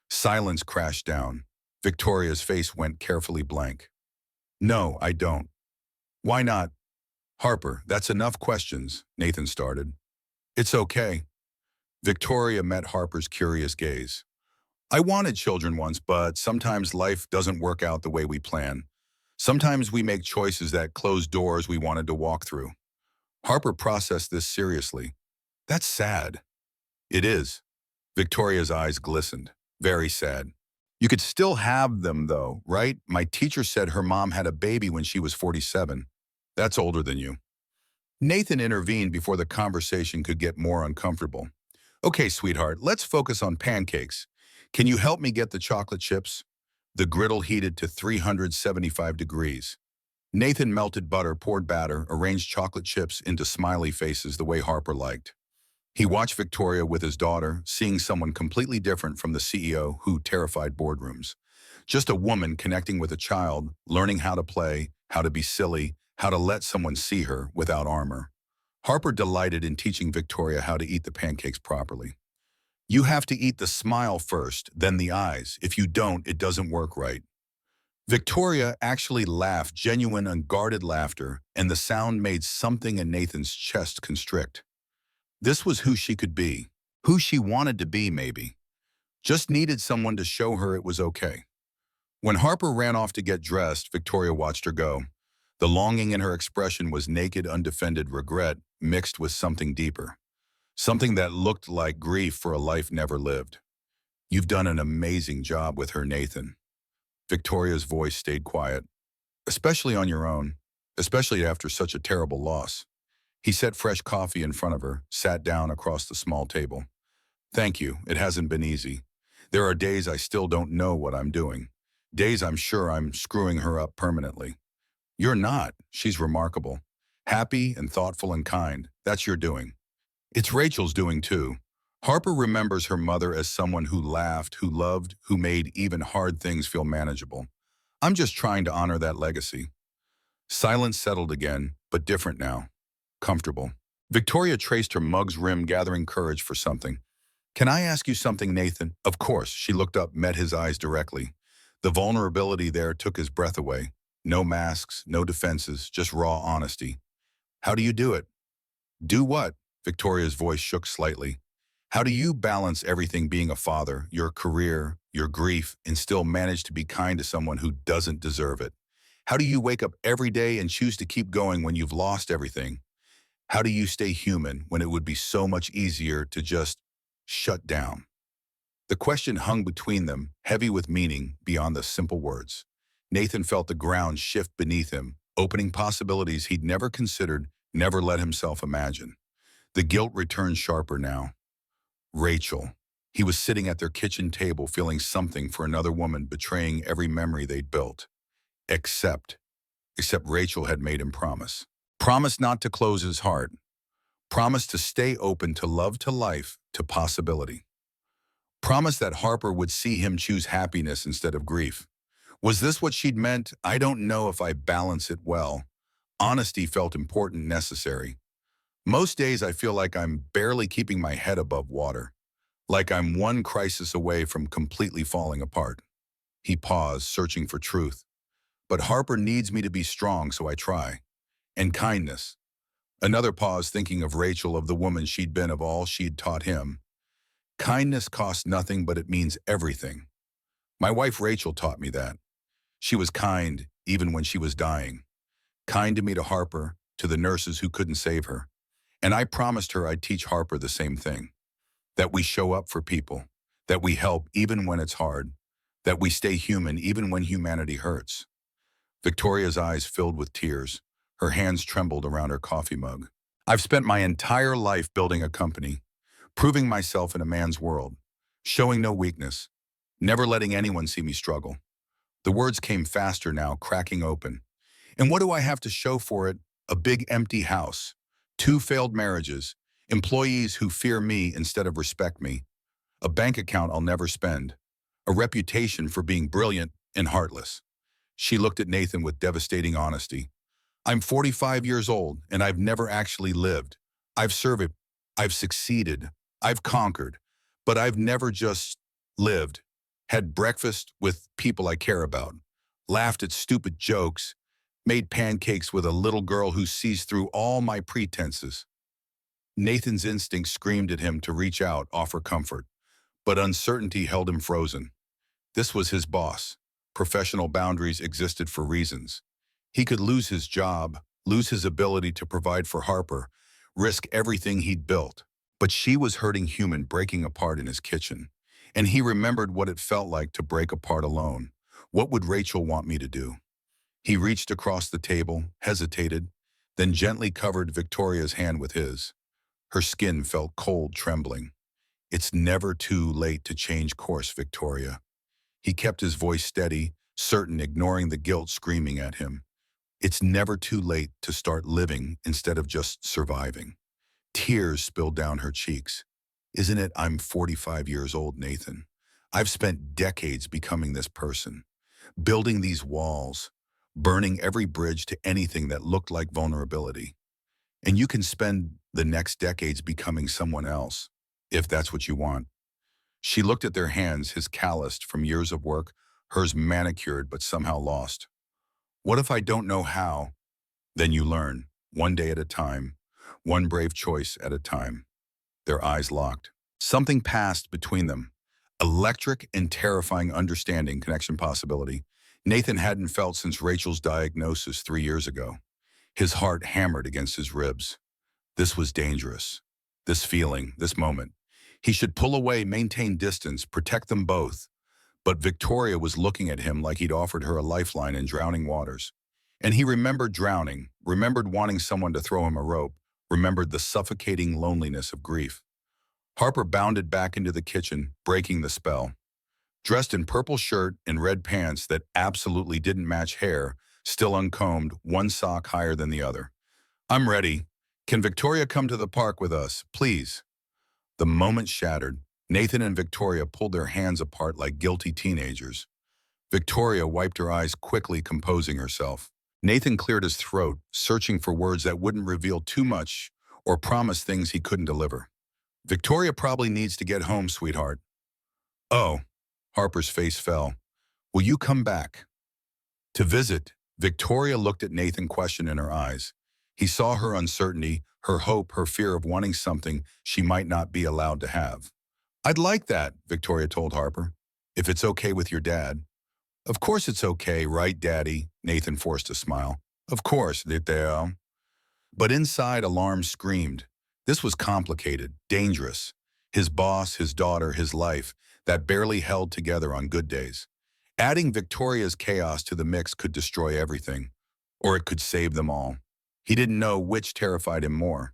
Silence crashed down. Victoria's face went carefully blank. No, I don't. Why not? Harper, that's enough questions, Nathan started. It's okay. Victoria met Harper's curious gaze. I wanted children once, but sometimes life doesn't work out the way we plan. Sometimes we make choices that close doors we wanted to walk through. Harper processed this seriously. That's sad. It is. Victoria's eyes glistened. Very sad. You could still have them, though, right? My teacher said her mom had a baby when she was 47. That's older than you. Nathan intervened before the conversation could get more uncomfortable. Okay, sweetheart, let's focus on pancakes. Can you help me get the chocolate chips? The griddle heated to 375 degrees. Nathan melted butter, poured batter, arranged chocolate chips into smiley faces the way Harper liked. He watched Victoria with his daughter, seeing someone completely different from the CEO who terrified boardrooms. Just a woman connecting with a child, learning how to play, how to be silly, how to let someone see her without armor. Harper delighted in teaching Victoria how to eat the pancakes properly. You have to eat the smile first, then the eyes. If you don't, it doesn't work right. Victoria actually laughed, genuine, unguarded laughter, and the sound made something in Nathan's chest constrict. This was who she could be, who she wanted to be, maybe. Just needed someone to show her it was okay. When Harper ran off to get dressed, Victoria watched her go. The longing in her expression was naked, undefended regret mixed with something deeper. Something that looked like grief for a life never lived. You've done an amazing job with her, Nathan. Victoria's voice stayed quiet. Especially on your own, especially after such a terrible loss. He set fresh coffee in front of her, sat down across the small table. Thank you, it hasn't been easy. There are days I still don't know what I'm doing. Days I'm sure I'm screwing her up permanently. You're not. She's remarkable. Happy and thoughtful and kind. That's your doing. It's Rachel's doing too. Harper remembers her mother as someone who laughed, who loved, who made even hard things feel manageable. I'm just trying to honor that legacy. Silence settled again, but different now. Comfortable. Victoria traced her mug's rim, gathering courage for something. Can I ask you something, Nathan? Of course. She looked up, met his eyes directly. The vulnerability there took his breath away. No masks, no defenses, just raw honesty. How do you do it? Do what? Victoria's voice shook slightly. How do you balance everything, being a father, your career, your grief, and still manage to be kind to someone who doesn't deserve it? How do you wake up every day and choose to keep going when you've lost everything? How do you stay human when it would be so much easier to just shut down? The question hung between them, heavy with meaning beyond the simple words. Nathan felt the ground shift beneath him, opening possibilities he'd never considered, never let himself imagine. The guilt returned sharper now. Rachel. He was sitting at their kitchen table feeling something for another woman, betraying every memory they'd built. Except Rachel had made him promise. Promise not to close his heart. Promise to stay open to love, to life, to possibility. Promise that Harper would see him choose happiness instead of grief. Was this what she'd meant? I don't know if I balance it well. Honesty felt important, necessary. Most days I feel like I'm barely keeping my head above water, like I'm one crisis away from completely falling apart. He paused, searching for truth. But Harper needs me to be strong, so I try. And kindness. Another pause, thinking of Rachel, of the woman she'd been, of all she'd taught him. Kindness costs nothing, but it means everything. My wife Rachel taught me that. She was kind, even when she was dying. Kind to me, to Harper, to the nurses who couldn't save her. And I promised her I'd teach Harper the same thing. That we show up for people. That we help even when it's hard. that we stay human even when humanity hurts. Victoria's eyes filled with tears. Her hands trembled around her coffee mug. I've spent my entire life building a company, proving myself in a man's world, showing no weakness, never letting anyone see me struggle. The words came faster now, cracking open. And what do I have to show for it? A big empty house, 2 failed marriages, employees who fear me instead of respect me, a bank account I'll never spend, a reputation for being brilliant and heartless. She looked at Nathan with devastating honesty. I'm 45 years old, and I've never actually lived. I've survived, I've succeeded, I've conquered, but I've never just lived. Had breakfast with people I care about, laughed at stupid jokes, made pancakes with a little girl who sees through all my pretenses. Nathan's instinct screamed at him to reach out, offer comfort, but uncertainty held him frozen. This was his boss. Professional boundaries existed for reasons. He could lose his job, lose his ability to provide for Harper, risk everything he'd built. But she was hurting human, breaking apart in his kitchen. And he remembered what it felt like to break apart alone. What would Rachel want me to do? He reached across the table, hesitated, then gently covered Victoria's hand with his. Her skin felt cold, trembling. It's never too late to change course, Victoria. He kept his voice steady, certain, ignoring the guilt screaming at him. It's never too late to start living instead of just surviving. Tears spilled down her cheeks. Isn't it I'm 45 years old, Nathan? I've spent decades becoming this person, building these walls, burning every bridge to anything that looked like vulnerability. And you can spend the next decades becoming someone else, if that's what you want. She looked at their hands, his calloused from years of work, hers manicured but somehow lost. What if I don't know how? Then you learn, one day at a time, one brave choice at a time. Their eyes locked. Something passed between them. Electric and terrifying understanding, connection, possibility. Nathan hadn't felt since Rachel's diagnosis 3 years ago. His heart hammered against his ribs. This was dangerous. This feeling, this moment. He should pull away, maintain distance, protect them both. But Victoria was looking at him like he'd offered her a lifeline in drowning waters. And he remembered drowning, remembered wanting someone to throw him a rope, remembered the suffocating loneliness of grief. Harper bounded back into the kitchen, breaking the spell. Dressed in purple shirt and red pants that absolutely didn't match hair, still uncombed, one sock higher than the other. I'm ready. Can Victoria come to the park with us, please? The moment shattered. Nathan and Victoria pulled their hands apart like guilty teenagers. Victoria wiped her eyes quickly, composing herself. Nathan cleared his throat, searching for words that wouldn't reveal too much or promise things he couldn't deliver. Victoria probably needs to get home, sweetheart. Oh, Harper's face fell. Will you come back? To visit, Victoria looked at Nathan, question in her eyes. He saw her uncertainty, her hope, her fear of wanting something she might not be allowed to have. I'd like that, Victoria told Harper, if it's okay with your dad. Of course it's okay, right, Daddy? Nathan forced a smile. Of course, Diteo. But inside, alarm screamed. This was complicated, dangerous. His boss, his daughter, his life, that barely held together on good days. Adding Victoria's chaos to the mix could destroy everything, or it could save them all. He didn't know which terrified him more.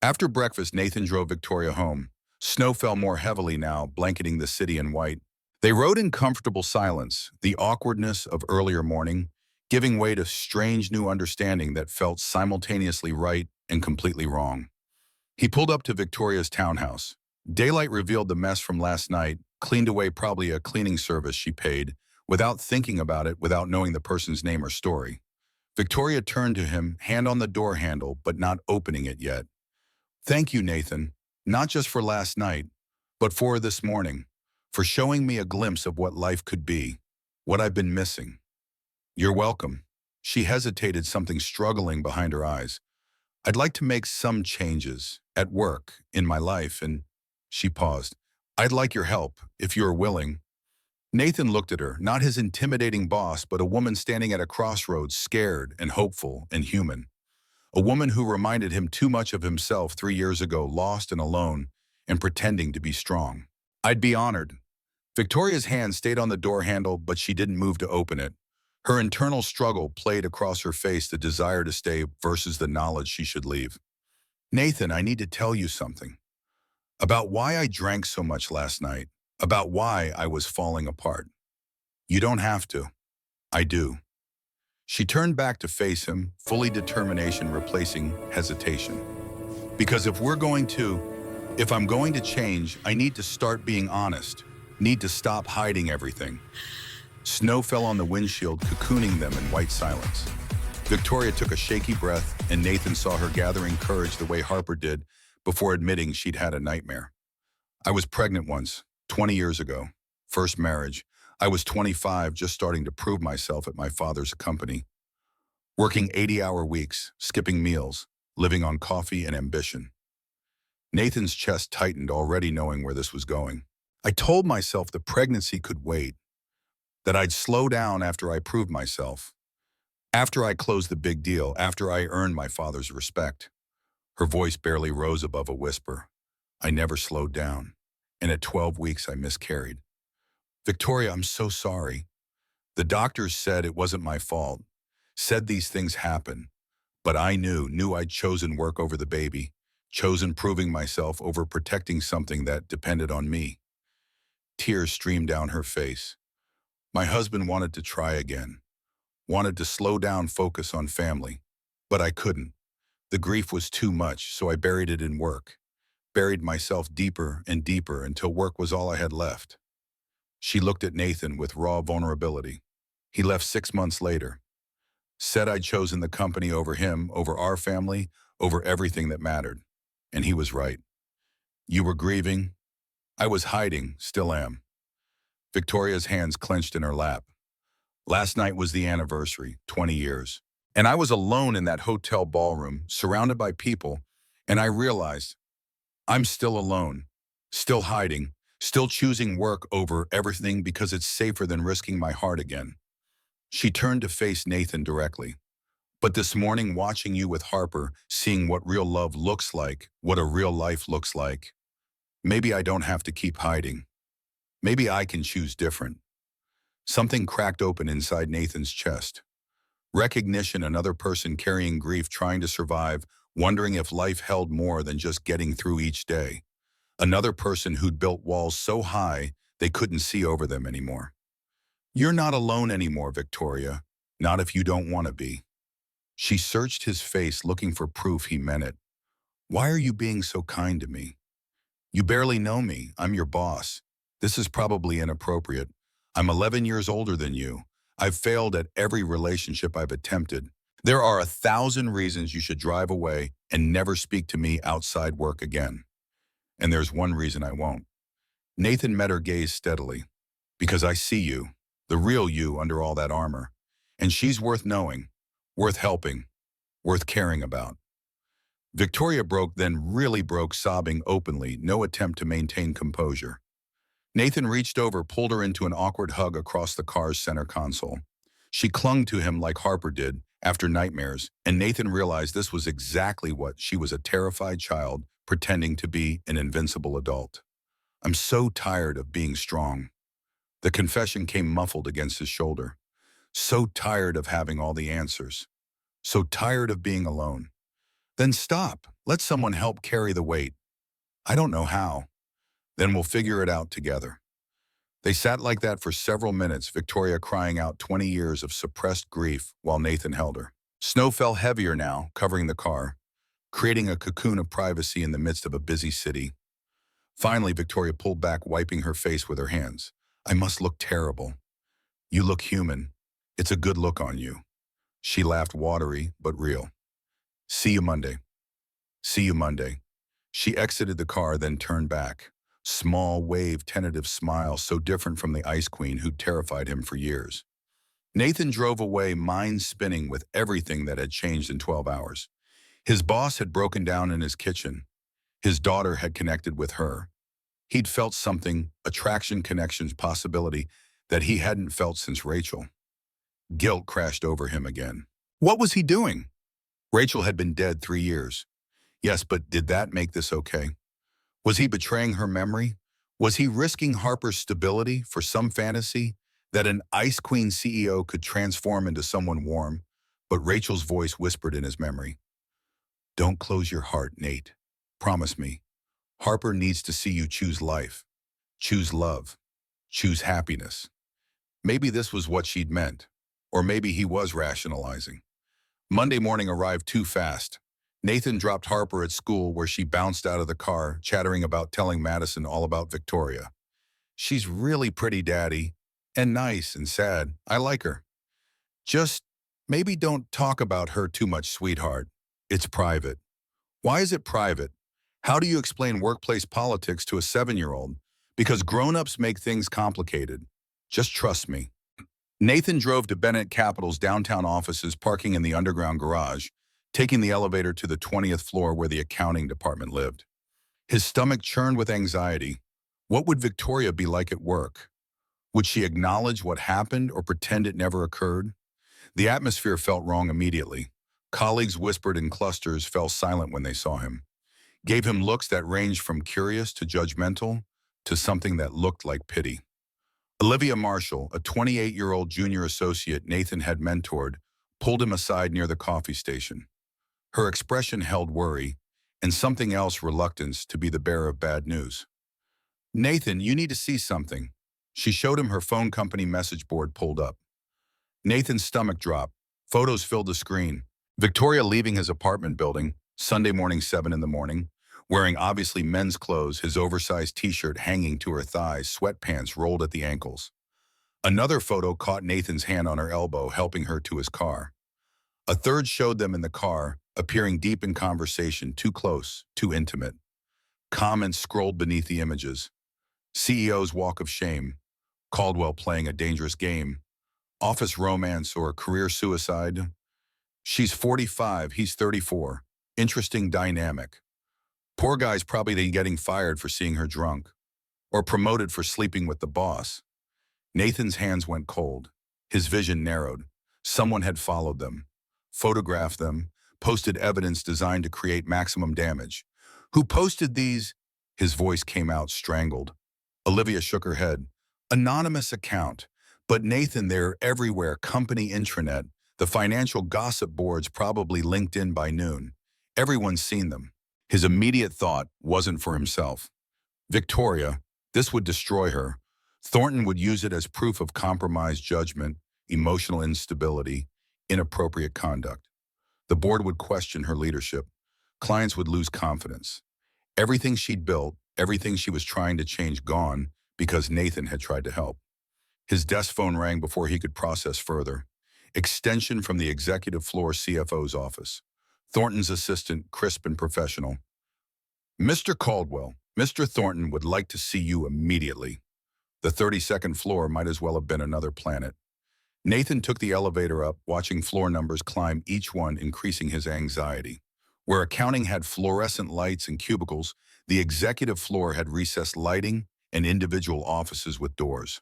After breakfast, Nathan drove Victoria home. Snow fell more heavily now, blanketing the city in white. They rode in comfortable silence, the awkwardness of earlier morning, giving way to strange new understanding that felt simultaneously right and completely wrong. He pulled up to Victoria's townhouse. Daylight revealed the mess from last night, cleaned away probably a cleaning service she paid, without thinking about it, without knowing the person's name or story. Victoria turned to him, hand on the door handle, but not opening it yet. Thank you, Nathan, not just for last night, but for this morning, for showing me a glimpse of what life could be, what I've been missing. You're welcome. She hesitated, something struggling behind her eyes. I'd like to make some changes, at work, in my life, and she paused. I'd like your help, if you're willing. Nathan looked at her, not his intimidating boss, but a woman standing at a crossroads, scared and hopeful and human. A woman who reminded him too much of himself 3 years ago, lost and alone, and pretending to be strong. I'd be honored. Victoria's hand stayed on the door handle, but she didn't move to open it. Her internal struggle played across her face, the desire to stay versus the knowledge she should leave. Nathan, I need to tell you something. About why I drank so much last night. About why I was falling apart. You don't have to. I do. She turned back to face him, fully determination replacing hesitation. Because if I'm going to change, I need to start being honest. Need to stop hiding everything. Snow fell on the windshield, cocooning them in white silence. Victoria took a shaky breath, and Nathan saw her gathering courage the way Harper did before admitting she'd had a nightmare. I was pregnant once, 20 years ago. First marriage. I was 25, just starting to prove myself at my father's company. Working 80-hour weeks, skipping meals, living on coffee and ambition. Nathan's chest tightened, already knowing where this was going. I told myself the pregnancy could wait, that I'd slow down after I proved myself, after I closed the big deal, after I earned my father's respect. Her voice barely rose above a whisper. I never slowed down, and at 12 weeks I miscarried. Victoria, I'm so sorry. The doctors said it wasn't my fault, said these things happen, but I knew I'd chosen work over the baby, chosen proving myself over protecting something that depended on me. Tears streamed down her face. My husband wanted to try again, wanted to slow down, focus on family, but I couldn't. The grief was too much, so I buried it in work, buried myself deeper and deeper until work was all I had left. She looked at Nathan with raw vulnerability. He left 6 months later. Said I'd chosen the company over him, over our family, over everything that mattered. And he was right. You were grieving. I was hiding, still am. Victoria's hands clenched in her lap. Last night was the anniversary, 20 years. And I was alone in that hotel ballroom, surrounded by people, and I realized I'm still alone, still hiding, still choosing work over everything because it's safer than risking my heart again. She turned to face Nathan directly. But this morning, watching you with Harper, seeing what real love looks like, what a real life looks like, maybe I don't have to keep hiding. Maybe I can choose different. Something cracked open inside Nathan's chest. Recognition, another person carrying grief, trying to survive, wondering if life held more than just getting through each day. Another person who'd built walls so high they couldn't see over them anymore. You're not alone anymore, Victoria. Not if you don't want to be. She searched his face, looking for proof he meant it. Why are you being so kind to me? You barely know me. I'm your boss. This is probably inappropriate. I'm 11 years older than you. I've failed at every relationship I've attempted. There are 1,000 reasons you should drive away and never speak to me outside work again. And there's one reason I won't. Nathan met her gaze steadily. Because I see you, the real you under all that armor. And she's worth knowing, worth helping, worth caring about. Victoria broke, then really broke, sobbing openly, no attempt to maintain composure. Nathan reached over, pulled her into an awkward hug across the car's center console. She clung to him like Harper did after nightmares, and Nathan realized this was exactly what she was, a terrified child pretending to be an invincible adult. I'm so tired of being strong. The confession came muffled against his shoulder. So tired of having all the answers. So tired of being alone. Then stop. Let someone help carry the weight. I don't know how. Then we'll figure it out together. They sat like that for several minutes, Victoria crying out 20 years of suppressed grief while Nathan held her. Snow fell heavier now, covering the car, creating a cocoon of privacy in the midst of a busy city. Finally, Victoria pulled back, wiping her face with her hands. I must look terrible. You look human. It's a good look on you. She laughed, watery but real. See you Monday. See you Monday. She exited the car, then turned back. Small, wave, tentative smile, so different from the Ice Queen who'd terrified him for years. Nathan drove away, mind spinning with everything that had changed in 12 hours. His boss had broken down in his kitchen. His daughter had connected with her. He'd felt something, attraction, connections, possibility, that he hadn't felt since Rachel. Guilt crashed over him again. What was he doing? Rachel had been dead 3 years. Yes, but did that make this okay? Was he betraying her memory? Was he risking Harper's stability for some fantasy that an Ice Queen CEO could transform into someone warm? But Rachel's voice whispered in his memory, "Don't close your heart, Nate. Promise me. Harper needs to see you choose life, choose love, choose happiness." Maybe this was what she'd meant, or maybe he was rationalizing. Monday morning arrived too fast. Nathan dropped Harper at school where she bounced out of the car, chattering about telling Madison all about Victoria. "She's really pretty, Daddy, and nice and sad. I like her. Just maybe don't talk about her too much, sweetheart. It's private." Why is it private? How do you explain workplace politics to a 7-year-old? Because grown-ups make things complicated. Just trust me. Nathan drove to Bennett Capital's downtown offices, parking in the underground garage, taking the elevator to the 20th floor where the accounting department lived. His stomach churned with anxiety. What would Victoria be like at work? Would she acknowledge what happened or pretend it never occurred? The atmosphere felt wrong immediately. Colleagues whispered in clusters, fell silent when they saw him, gave him looks that ranged from curious to judgmental to something that looked like pity. Olivia Marshall, a 28-year-old junior associate Nathan had mentored, pulled him aside near the coffee station. Her expression held worry and something else, reluctance to be the bearer of bad news. "Nathan, you need to see something." She showed him her phone company message board pulled up. Nathan's stomach dropped. Photos filled the screen. Victoria leaving his apartment building, Sunday morning, 7 in the morning, wearing obviously men's clothes, his oversized t-shirt hanging to her thighs, sweatpants rolled at the ankles. Another photo caught Nathan's hand on her elbow, helping her to his car. A third showed them in the car, appearing deep in conversation, too close, too intimate. Comments scrolled beneath the images. CEO's walk of shame, Caldwell playing a dangerous game, office romance or career suicide. She's 45, he's 34. Interesting dynamic. Poor guy's probably getting fired for seeing her drunk, or promoted for sleeping with the boss. Nathan's hands went cold. His vision narrowed. Someone had followed them, photographed them, posted evidence designed to create maximum damage. Who posted these? His voice came out strangled. Olivia shook her head. Anonymous account. But Nathan, they're everywhere. Company intranet, the financial gossip boards, probably LinkedIn by noon. Everyone's seen them. His immediate thought wasn't for himself. Victoria, this would destroy her. Thornton would use it as proof of compromised judgment, emotional instability, inappropriate conduct. The board would question her leadership. Clients would lose confidence. Everything she'd built, everything she was trying to change, gone because Nathan had tried to help. His desk phone rang before he could process further. Extension from the executive floor CFO's office. Thornton's assistant, crisp and professional. "Mr. Caldwell, Mr. Thornton would like to see you immediately." The 32nd floor might as well have been another planet. Nathan took the elevator up, watching floor numbers climb, each one increasing his anxiety. Where accounting had fluorescent lights and cubicles, the executive floor had recessed lighting and individual offices with doors.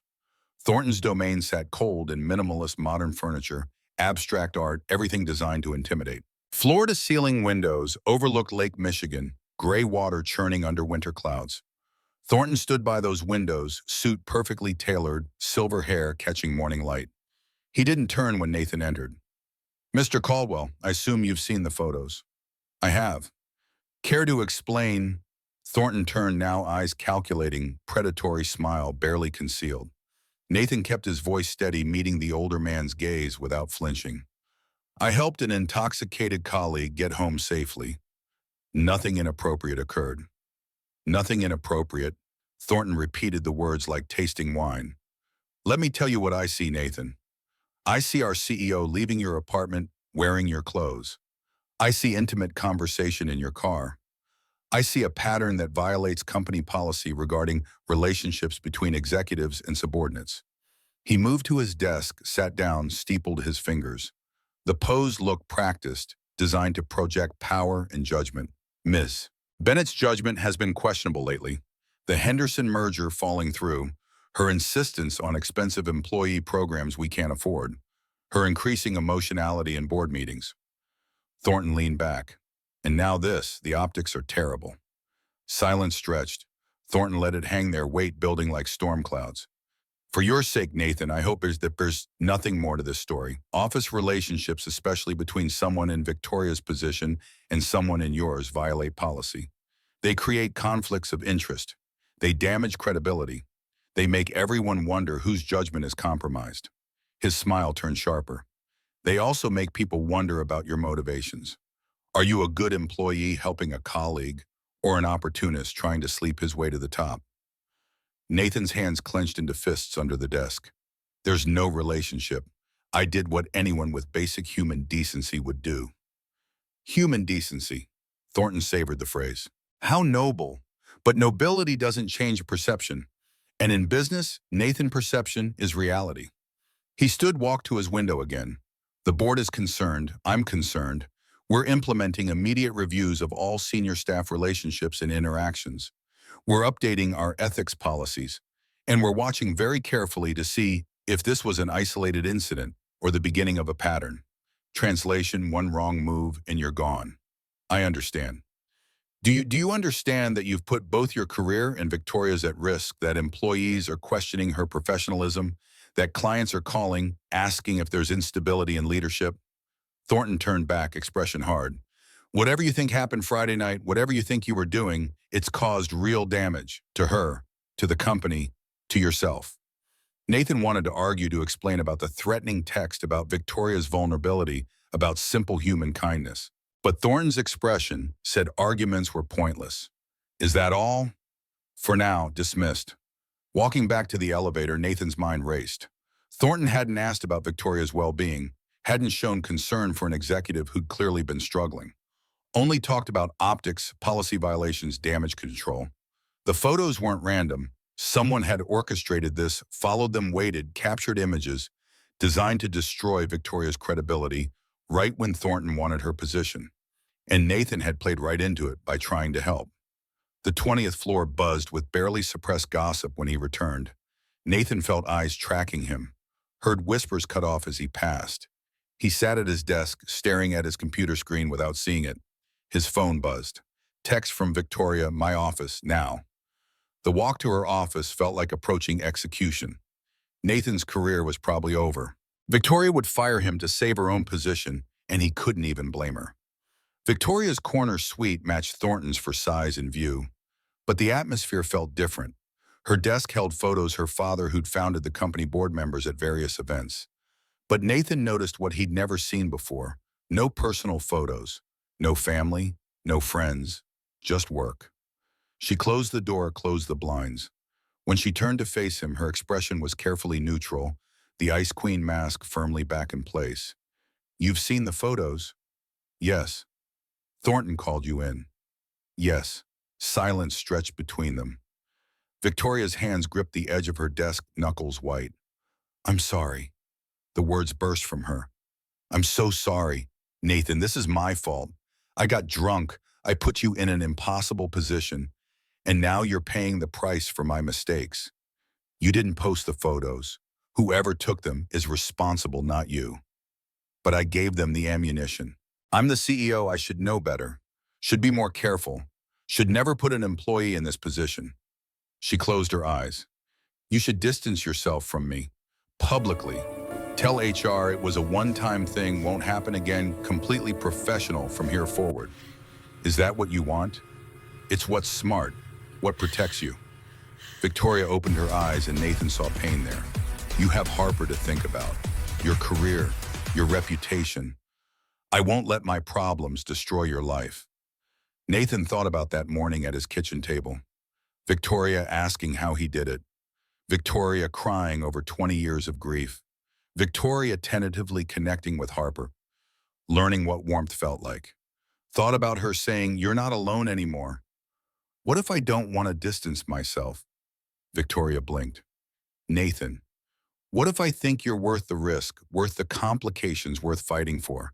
Thornton's domain sat cold in minimalist modern furniture, abstract art, everything designed to intimidate. Floor-to-ceiling windows overlooked Lake Michigan, gray water churning under winter clouds. Thornton stood by those windows, suit perfectly tailored, silver hair catching morning light. He didn't turn when Nathan entered. "Mr. Caldwell, I assume you've seen the photos." "I have." "Care to explain?" Thornton turned, now eyes calculating, predatory smile barely concealed. Nathan kept his voice steady, meeting the older man's gaze without flinching. "I helped an intoxicated colleague get home safely. Nothing inappropriate occurred." "Nothing inappropriate." Thornton repeated the words like tasting wine. "Let me tell you what I see, Nathan. I see our CEO leaving your apartment wearing your clothes. I see intimate conversation in your car. I see a pattern that violates company policy regarding relationships between executives and subordinates." He moved to his desk, sat down, steepled his fingers. The pose looked practiced, designed to project power and judgment. "Ms. Bennett's judgment has been questionable lately. The Henderson merger falling through, her insistence on expensive employee programs we can't afford, her increasing emotionality in board meetings." Thornton leaned back. "And now this, the optics are terrible." Silence stretched. Thornton let it hang there, weight building like storm clouds. For your sake, Nathan, I hope there's nothing more to this story. Office relationships, especially between someone in Victoria's position and someone in yours, violate policy. They create conflicts of interest. They damage credibility. They make everyone wonder whose judgment is compromised. His smile turned sharper. They also make people wonder about your motivations. Are you a good employee helping a colleague, or an opportunist trying to sleep his way to the top? Nathan's hands clenched into fists under the desk. There's no relationship. I did what anyone with basic human decency would do. Human decency. Thornton savored the phrase. How noble. But nobility doesn't change perception. And in business, Nathan perception is reality. He walked to his window again. The board is concerned. I'm concerned. We're implementing immediate reviews of all senior staff relationships and interactions. We're updating our ethics policies, and we're watching very carefully to see if this was an isolated incident or the beginning of a pattern. Translation, one wrong move and you're gone. I understand. Do you understand that you've put both your career and Victoria's at risk, that employees are questioning her professionalism, that clients are calling, asking if there's instability in leadership? Thornton turned back, expression hard. Whatever you think happened Friday night, whatever you think you were doing, it's caused real damage to her, to the company, to yourself. Nathan wanted to argue, to explain about the threatening text, about Victoria's vulnerability, about simple human kindness. But Thornton's expression said arguments were pointless. Is that all? For now, dismissed. Walking back to the elevator, Nathan's mind raced. Thornton hadn't asked about Victoria's well-being, hadn't shown concern for an executive who'd clearly been struggling. Only talked about optics, policy violations, damage control. The photos weren't random. Someone had orchestrated this, followed them, waited, captured images, designed to destroy Victoria's credibility right when Thornton wanted her position. And Nathan had played right into it by trying to help. The 20th floor buzzed with barely suppressed gossip when he returned. Nathan felt eyes tracking him, heard whispers cut off as he passed. He sat at his desk, staring at his computer screen without seeing it. His phone buzzed. Text from Victoria, my office, now. The walk to her office felt like approaching execution. Nathan's career was probably over. Victoria would fire him to save her own position, and he couldn't even blame her. Victoria's corner suite matched Thornton's for size and view, but the atmosphere felt different. Her desk held photos her father, who'd founded the company, board members at various events. But Nathan noticed what he'd never seen before. No personal photos, no family, no friends, just work. She closed the door, closed the blinds. When she turned to face him, her expression was carefully neutral, the Ice Queen mask firmly back in place. You've seen the photos? Yes. Thornton called you in. Yes. Silence stretched between them. Victoria's hands gripped the edge of her desk, knuckles white. I'm sorry. The words burst from her. I'm so sorry. Nathan, this is my fault. I got drunk. I put you in an impossible position. And now you're paying the price for my mistakes. You didn't post the photos. Whoever took them is responsible, not you. But I gave them the ammunition. I'm the CEO. I should know better. Should be more careful. Should never put an employee in this position. She closed her eyes. You should distance yourself from me. Publicly. Tell HR it was a one-time thing, won't happen again, completely professional from here forward. Is that what you want? It's what's smart, what protects you. Victoria opened her eyes and Nathan saw pain there. You have Harper to think about. Your career, your reputation. I won't let my problems destroy your life. Nathan thought about that morning at his kitchen table. Victoria asking how he did it. Victoria crying over 20 years of grief. Victoria tentatively connecting with Harper, learning what warmth felt like. Thought about her saying, you're not alone anymore. What if I don't want to distance myself? Victoria blinked. Nathan, what if I think you're worth the risk, worth the complications, worth fighting for?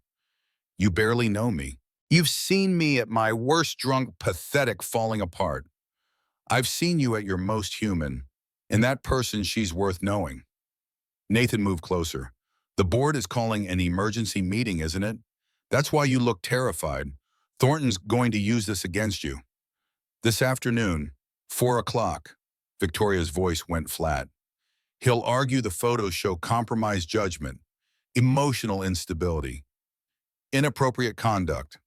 You barely know me. You've seen me at my worst, drunk, pathetic, falling apart. I've seen you at your most human, and that person, she's worth knowing. Nathan moved closer. The board is calling an emergency meeting, isn't it? That's why you look terrified. Thornton's going to use this against you. This afternoon, 4 o'clock. Victoria's voice went flat. He'll argue the photos show compromised judgment, emotional instability, inappropriate conduct.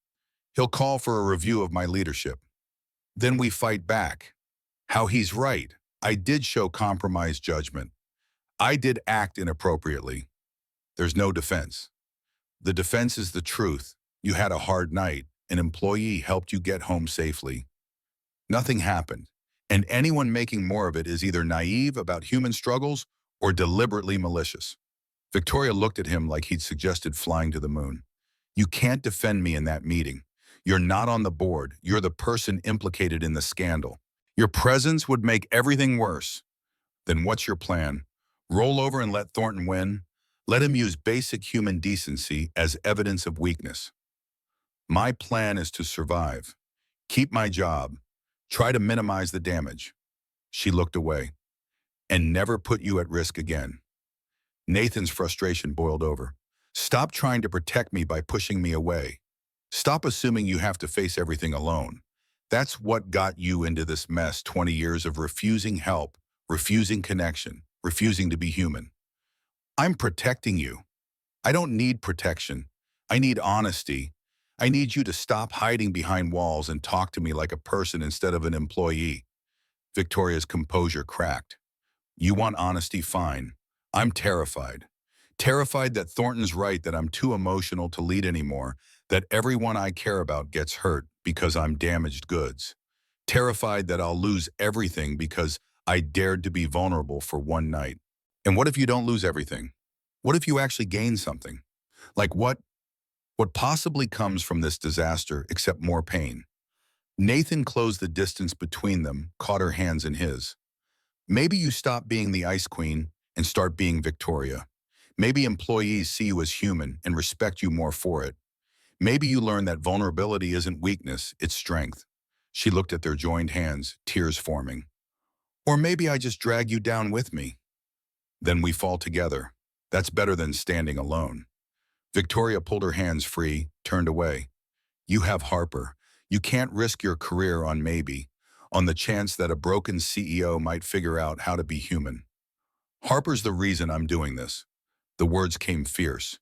He'll call for a review of my leadership. Then we fight back. How he's right. I did show compromised judgment. I did act inappropriately. There's no defense. The defense is the truth. You had a hard night. An employee helped you get home safely. Nothing happened. And anyone making more of it is either naive about human struggles or deliberately malicious. Victoria looked at him like he'd suggested flying to the moon. You can't defend me in that meeting. You're not on the board. You're the person implicated in the scandal. Your presence would make everything worse. Then what's your plan? Roll over and let Thornton win? Let him use basic human decency as evidence of weakness. My plan is to survive. Keep my job. Try to minimize the damage. She looked away. And never put you at risk again. Nathan's frustration boiled over. Stop trying to protect me by pushing me away. Stop assuming you have to face everything alone. That's what got you into this mess, 20 years of refusing help, refusing connection, refusing to be human. I'm protecting you. I don't need protection. I need honesty. I need you to stop hiding behind walls and talk to me like a person instead of an employee. Victoria's composure cracked. You want honesty? Fine. I'm terrified. Terrified that Thornton's right, that I'm too emotional to lead anymore, that everyone I care about gets hurt because I'm damaged goods. Terrified that I'll lose everything because I dared to be vulnerable for one night. And what if you don't lose everything? What if you actually gain something? Like what? What possibly comes from this disaster except more pain? Nathan closed the distance between them, caught her hands in his. Maybe you stop being the ice queen and start being Victoria. Maybe employees see you as human and respect you more for it. Maybe you learn that vulnerability isn't weakness, it's strength. She looked at their joined hands, tears forming. Or maybe I just drag you down with me. Then we fall together. That's better than standing alone. Victoria pulled her hands free, turned away. You have Harper. You can't risk your career on maybe, on the chance that a broken CEO might figure out how to be human. Harper's the reason I'm doing this. The words came fierce.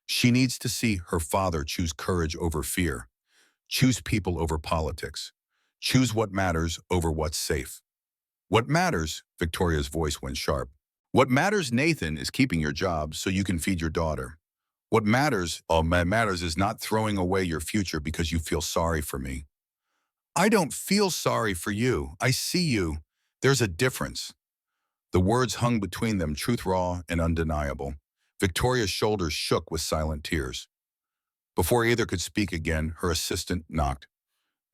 She needs to see her father choose courage over fear, choose people over politics, choose what matters over what's safe. What matters, Victoria's voice went sharp. What matters, Nathan, is keeping your job so you can feed your daughter. What matters, all that matters, is not throwing away your future because you feel sorry for me. I don't feel sorry for you. I see you. There's a difference. The words hung between them, truth raw and undeniable. Victoria's shoulders shook with silent tears. Before either could speak again, her assistant knocked.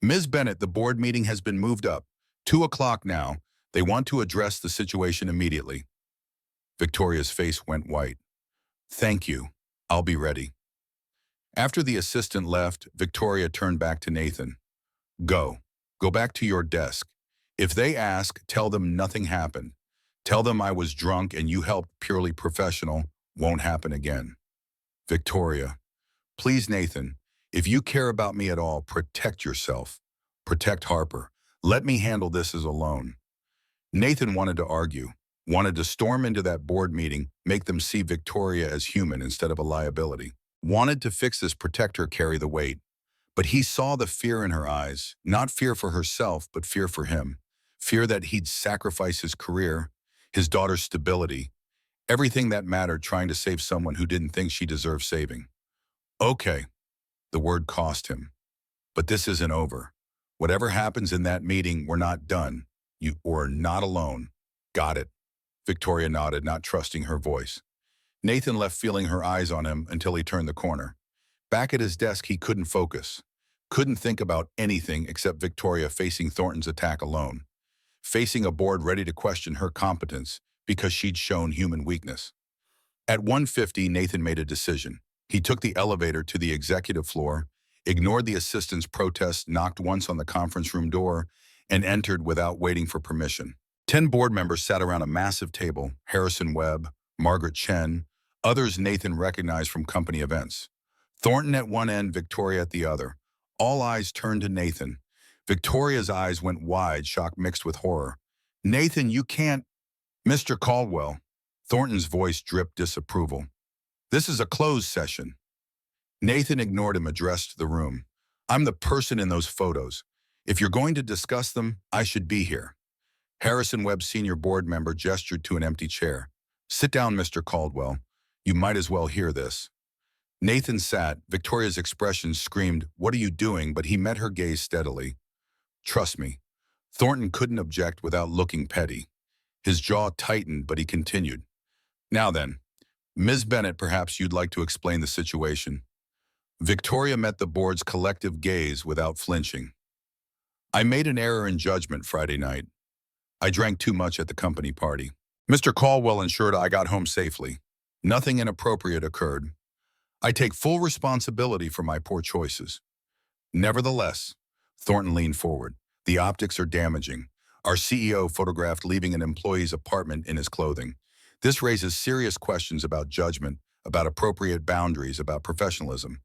Ms. Bennett, the board meeting has been moved up. 2 o'clock now. They want to address the situation immediately. Victoria's face went white. Thank you. I'll be ready. After the assistant left, Victoria turned back to Nathan. Go. Go back to your desk. If they ask, tell them nothing happened. Tell them I was drunk and you helped, purely professional. Won't happen again. Victoria. Please, Nathan, if you care about me at all, protect yourself. Protect Harper. Let me handle this as alone. Nathan wanted to argue, wanted to storm into that board meeting, make them see Victoria as human instead of a liability. Wanted to fix this, protect her, carry the weight. But he saw the fear in her eyes, not fear for herself, but fear for him. Fear that he'd sacrifice his career, his daughter's stability, everything that mattered, trying to save someone who didn't think she deserved saving. Okay, the word cost him. But this isn't over. Whatever happens in that meeting, we're not done. You are not alone. Got it. Victoria nodded, not trusting her voice. Nathan left, feeling her eyes on him until he turned the corner. Back at his desk, he couldn't focus. Couldn't think about anything except Victoria facing Thornton's attack alone. Facing a board ready to question her competence because she'd shown human weakness. At 1:50, Nathan made a decision. He took the elevator to the executive floor, ignored the assistant's protest, knocked once on the conference room door, and entered without waiting for permission. 10 board members sat around a massive table: Harrison Webb, Margaret Chen, others Nathan recognized from company events. Thornton at one end, Victoria at the other. All eyes turned to Nathan. Victoria's eyes went wide, shock mixed with horror. Nathan, you can't. Mr. Caldwell. Thornton's voice dripped disapproval. This is a closed session. Nathan ignored him, addressed the room. I'm the person in those photos. If you're going to discuss them, I should be here. Harrison Webb, senior board member, gestured to an empty chair. Sit down, Mr. Caldwell. You might as well hear this. Nathan sat. Victoria's expression screamed, "What are you doing?" But he met her gaze steadily. Trust me. Thornton couldn't object without looking petty. His jaw tightened, but he continued. Now then, Ms. Bennett, perhaps you'd like to explain the situation. Victoria met the board's collective gaze without flinching. I made an error in judgment Friday night. I drank too much at the company party. Mr. Caldwell ensured I got home safely. Nothing inappropriate occurred. I take full responsibility for my poor choices. Nevertheless, Thornton leaned forward. The optics are damaging. Our CEO photographed leaving an employee's apartment in his clothing. This raises serious questions about judgment, about appropriate boundaries, about professionalism.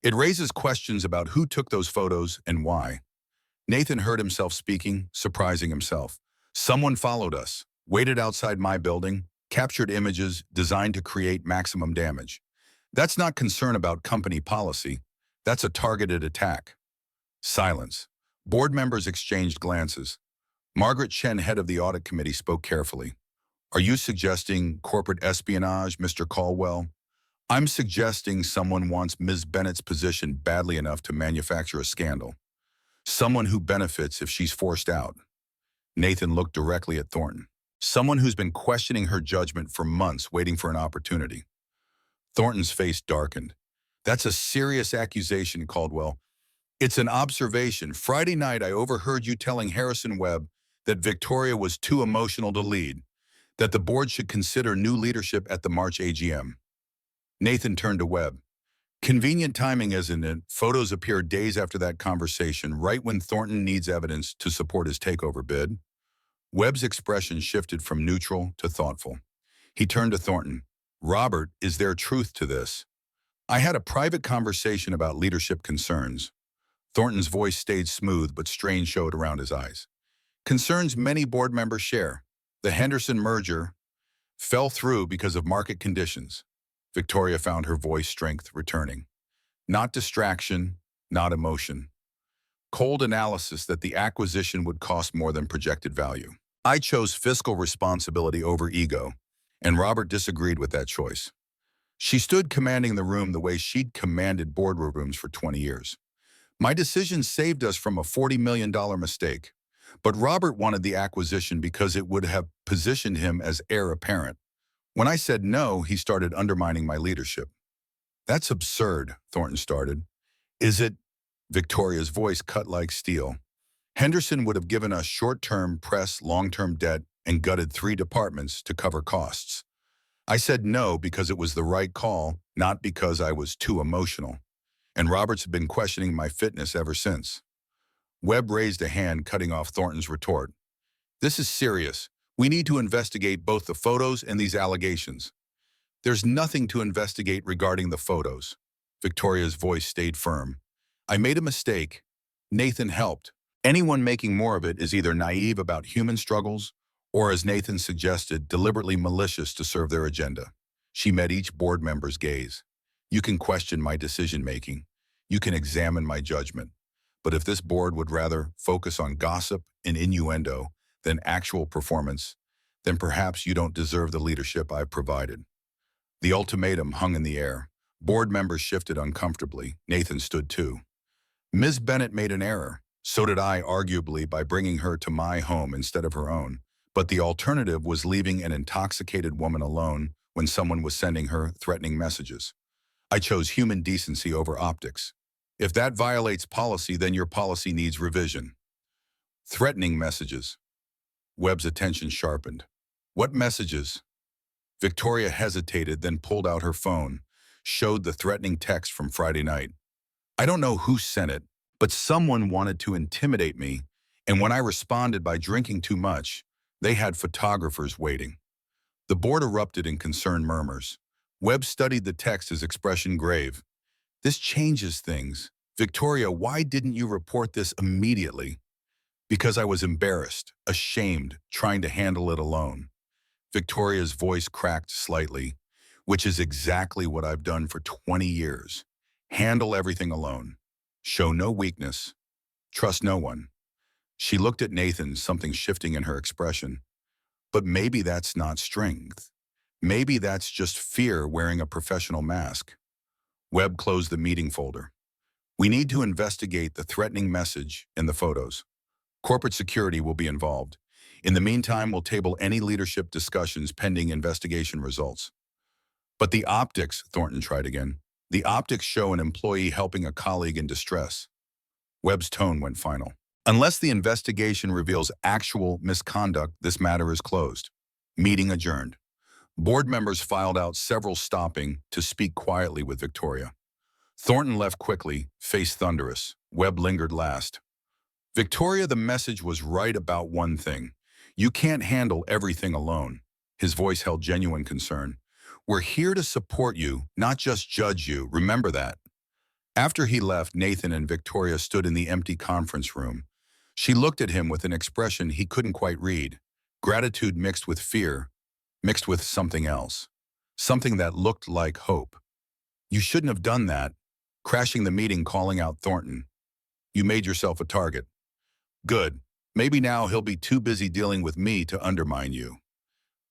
It raises questions about who took those photos and why. Nathan heard himself speaking, surprising himself. Someone followed us, waited outside my building, captured images designed to create maximum damage. That's not concern about company policy. That's a targeted attack. Silence. Board members exchanged glances. Margaret Chen, head of the audit committee, spoke carefully. Are you suggesting corporate espionage, Mr. Caldwell? I'm suggesting someone wants Ms. Bennett's position badly enough to manufacture a scandal. Someone who benefits if she's forced out. Nathan looked directly at Thornton. Someone who's been questioning her judgment for months, waiting for an opportunity. Thornton's face darkened. That's a serious accusation, Caldwell. It's an observation. Friday night, I overheard you telling Harrison Webb that Victoria was too emotional to lead, that the board should consider new leadership at the March AGM. Nathan turned to Webb. Convenient timing, isn't it? Photos appear days after that conversation, right when Thornton needs evidence to support his takeover bid. Webb's expression shifted from neutral to thoughtful. He turned to Thornton. Robert, is there truth to this? I had a private conversation about leadership concerns. Thornton's voice stayed smooth, but strain showed around his eyes. Concerns many board members share. The Henderson merger fell through because of market conditions. Victoria found her voice strength returning. Not distraction, not emotion. Cold analysis that the acquisition would cost more than projected value. I chose fiscal responsibility over ego, and Robert disagreed with that choice. She stood commanding the room the way she'd commanded boardrooms for 20 years. My decision saved us from a $40 million mistake, but Robert wanted the acquisition because it would have positioned him as heir apparent. When I said no, he started undermining my leadership. That's absurd, Thornton started. Is it? Victoria's voice cut like steel. Henderson would have given us short-term press, long-term debt, and gutted 3 departments to cover costs. I said no because it was the right call, not because I was too emotional. And Robert's been questioning my fitness ever since. Webb raised a hand, cutting off Thornton's retort. This is serious. We need to investigate both the photos and these allegations. There's nothing to investigate regarding the photos. Victoria's voice stayed firm. I made a mistake. Nathan helped. Anyone making more of it is either naive about human struggles or, as Nathan suggested, deliberately malicious to serve their agenda. She met each board member's gaze. You can question my decision-making. You can examine my judgment. But if this board would rather focus on gossip and innuendo than actual performance, then perhaps you don't deserve the leadership I've provided. The ultimatum hung in the air. Board members shifted uncomfortably. Nathan stood too. Ms. Bennett made an error. So did I, arguably, by bringing her to my home instead of her own. But the alternative was leaving an intoxicated woman alone when someone was sending her threatening messages. I chose human decency over optics. If that violates policy, then your policy needs revision. Threatening messages. Webb's attention sharpened. What messages? Victoria hesitated, then pulled out her phone, showed the threatening text from Friday night. I don't know who sent it, but someone wanted to intimidate me, and when I responded by drinking too much, they had photographers waiting. The board erupted in concerned murmurs. Webb studied the text, his expression grave. This changes things. Victoria, why didn't you report this immediately? Because I was embarrassed, ashamed, trying to handle it alone. Victoria's voice cracked slightly, which is exactly what I've done for 20 years. Handle everything alone. Show no weakness. Trust no one. She looked at Nathan, something shifting in her expression. But maybe that's not strength. Maybe that's just fear wearing a professional mask. Webb closed the meeting folder. We need to investigate the threatening message in the photos. Corporate security will be involved. In the meantime, we'll table any leadership discussions pending investigation results. But the optics, Thornton tried again. The optics show an employee helping a colleague in distress. Webb's tone went final. Unless the investigation reveals actual misconduct, this matter is closed. Meeting adjourned. Board members filed out, several stopping to speak quietly with Victoria. Thornton left quickly, face thunderous. Webb lingered last. Victoria, the message was right about one thing. You can't handle everything alone. His voice held genuine concern. We're here to support you, not just judge you. Remember that. After he left, Nathan and Victoria stood in the empty conference room. She looked at him with an expression he couldn't quite read. Gratitude mixed with fear, mixed with something else. Something that looked like hope. You shouldn't have done that. Crashing the meeting, calling out Thornton. You made yourself a target. Good. Maybe now he'll be too busy dealing with me to undermine you.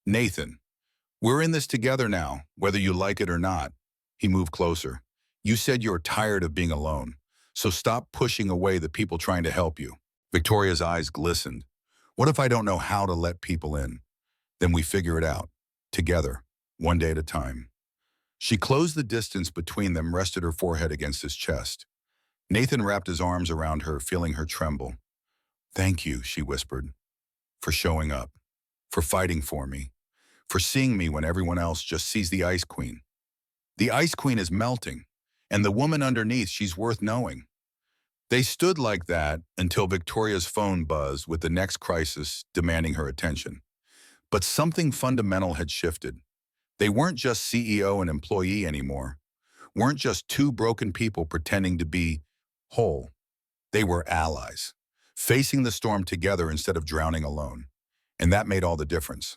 Nathan, we're in this together now, whether you like it or not. He moved closer. You said you're tired of being alone, so stop pushing away the people trying to help you. Victoria's eyes glistened. What if I don't know how to let people in? Then we figure it out, together, one day at a time. She closed the distance between them, rested her forehead against his chest. Nathan wrapped his arms around her, feeling her tremble. Thank you, she whispered, for showing up, for fighting for me, for seeing me when everyone else just sees the Ice Queen. The Ice Queen is melting, and the woman underneath, she's worth knowing. They stood like that until Victoria's phone buzzed with the next crisis demanding her attention. But something fundamental had shifted. They weren't just CEO and employee anymore, weren't just two broken people pretending to be whole. They were allies, facing the storm together instead of drowning alone. And that made all the difference.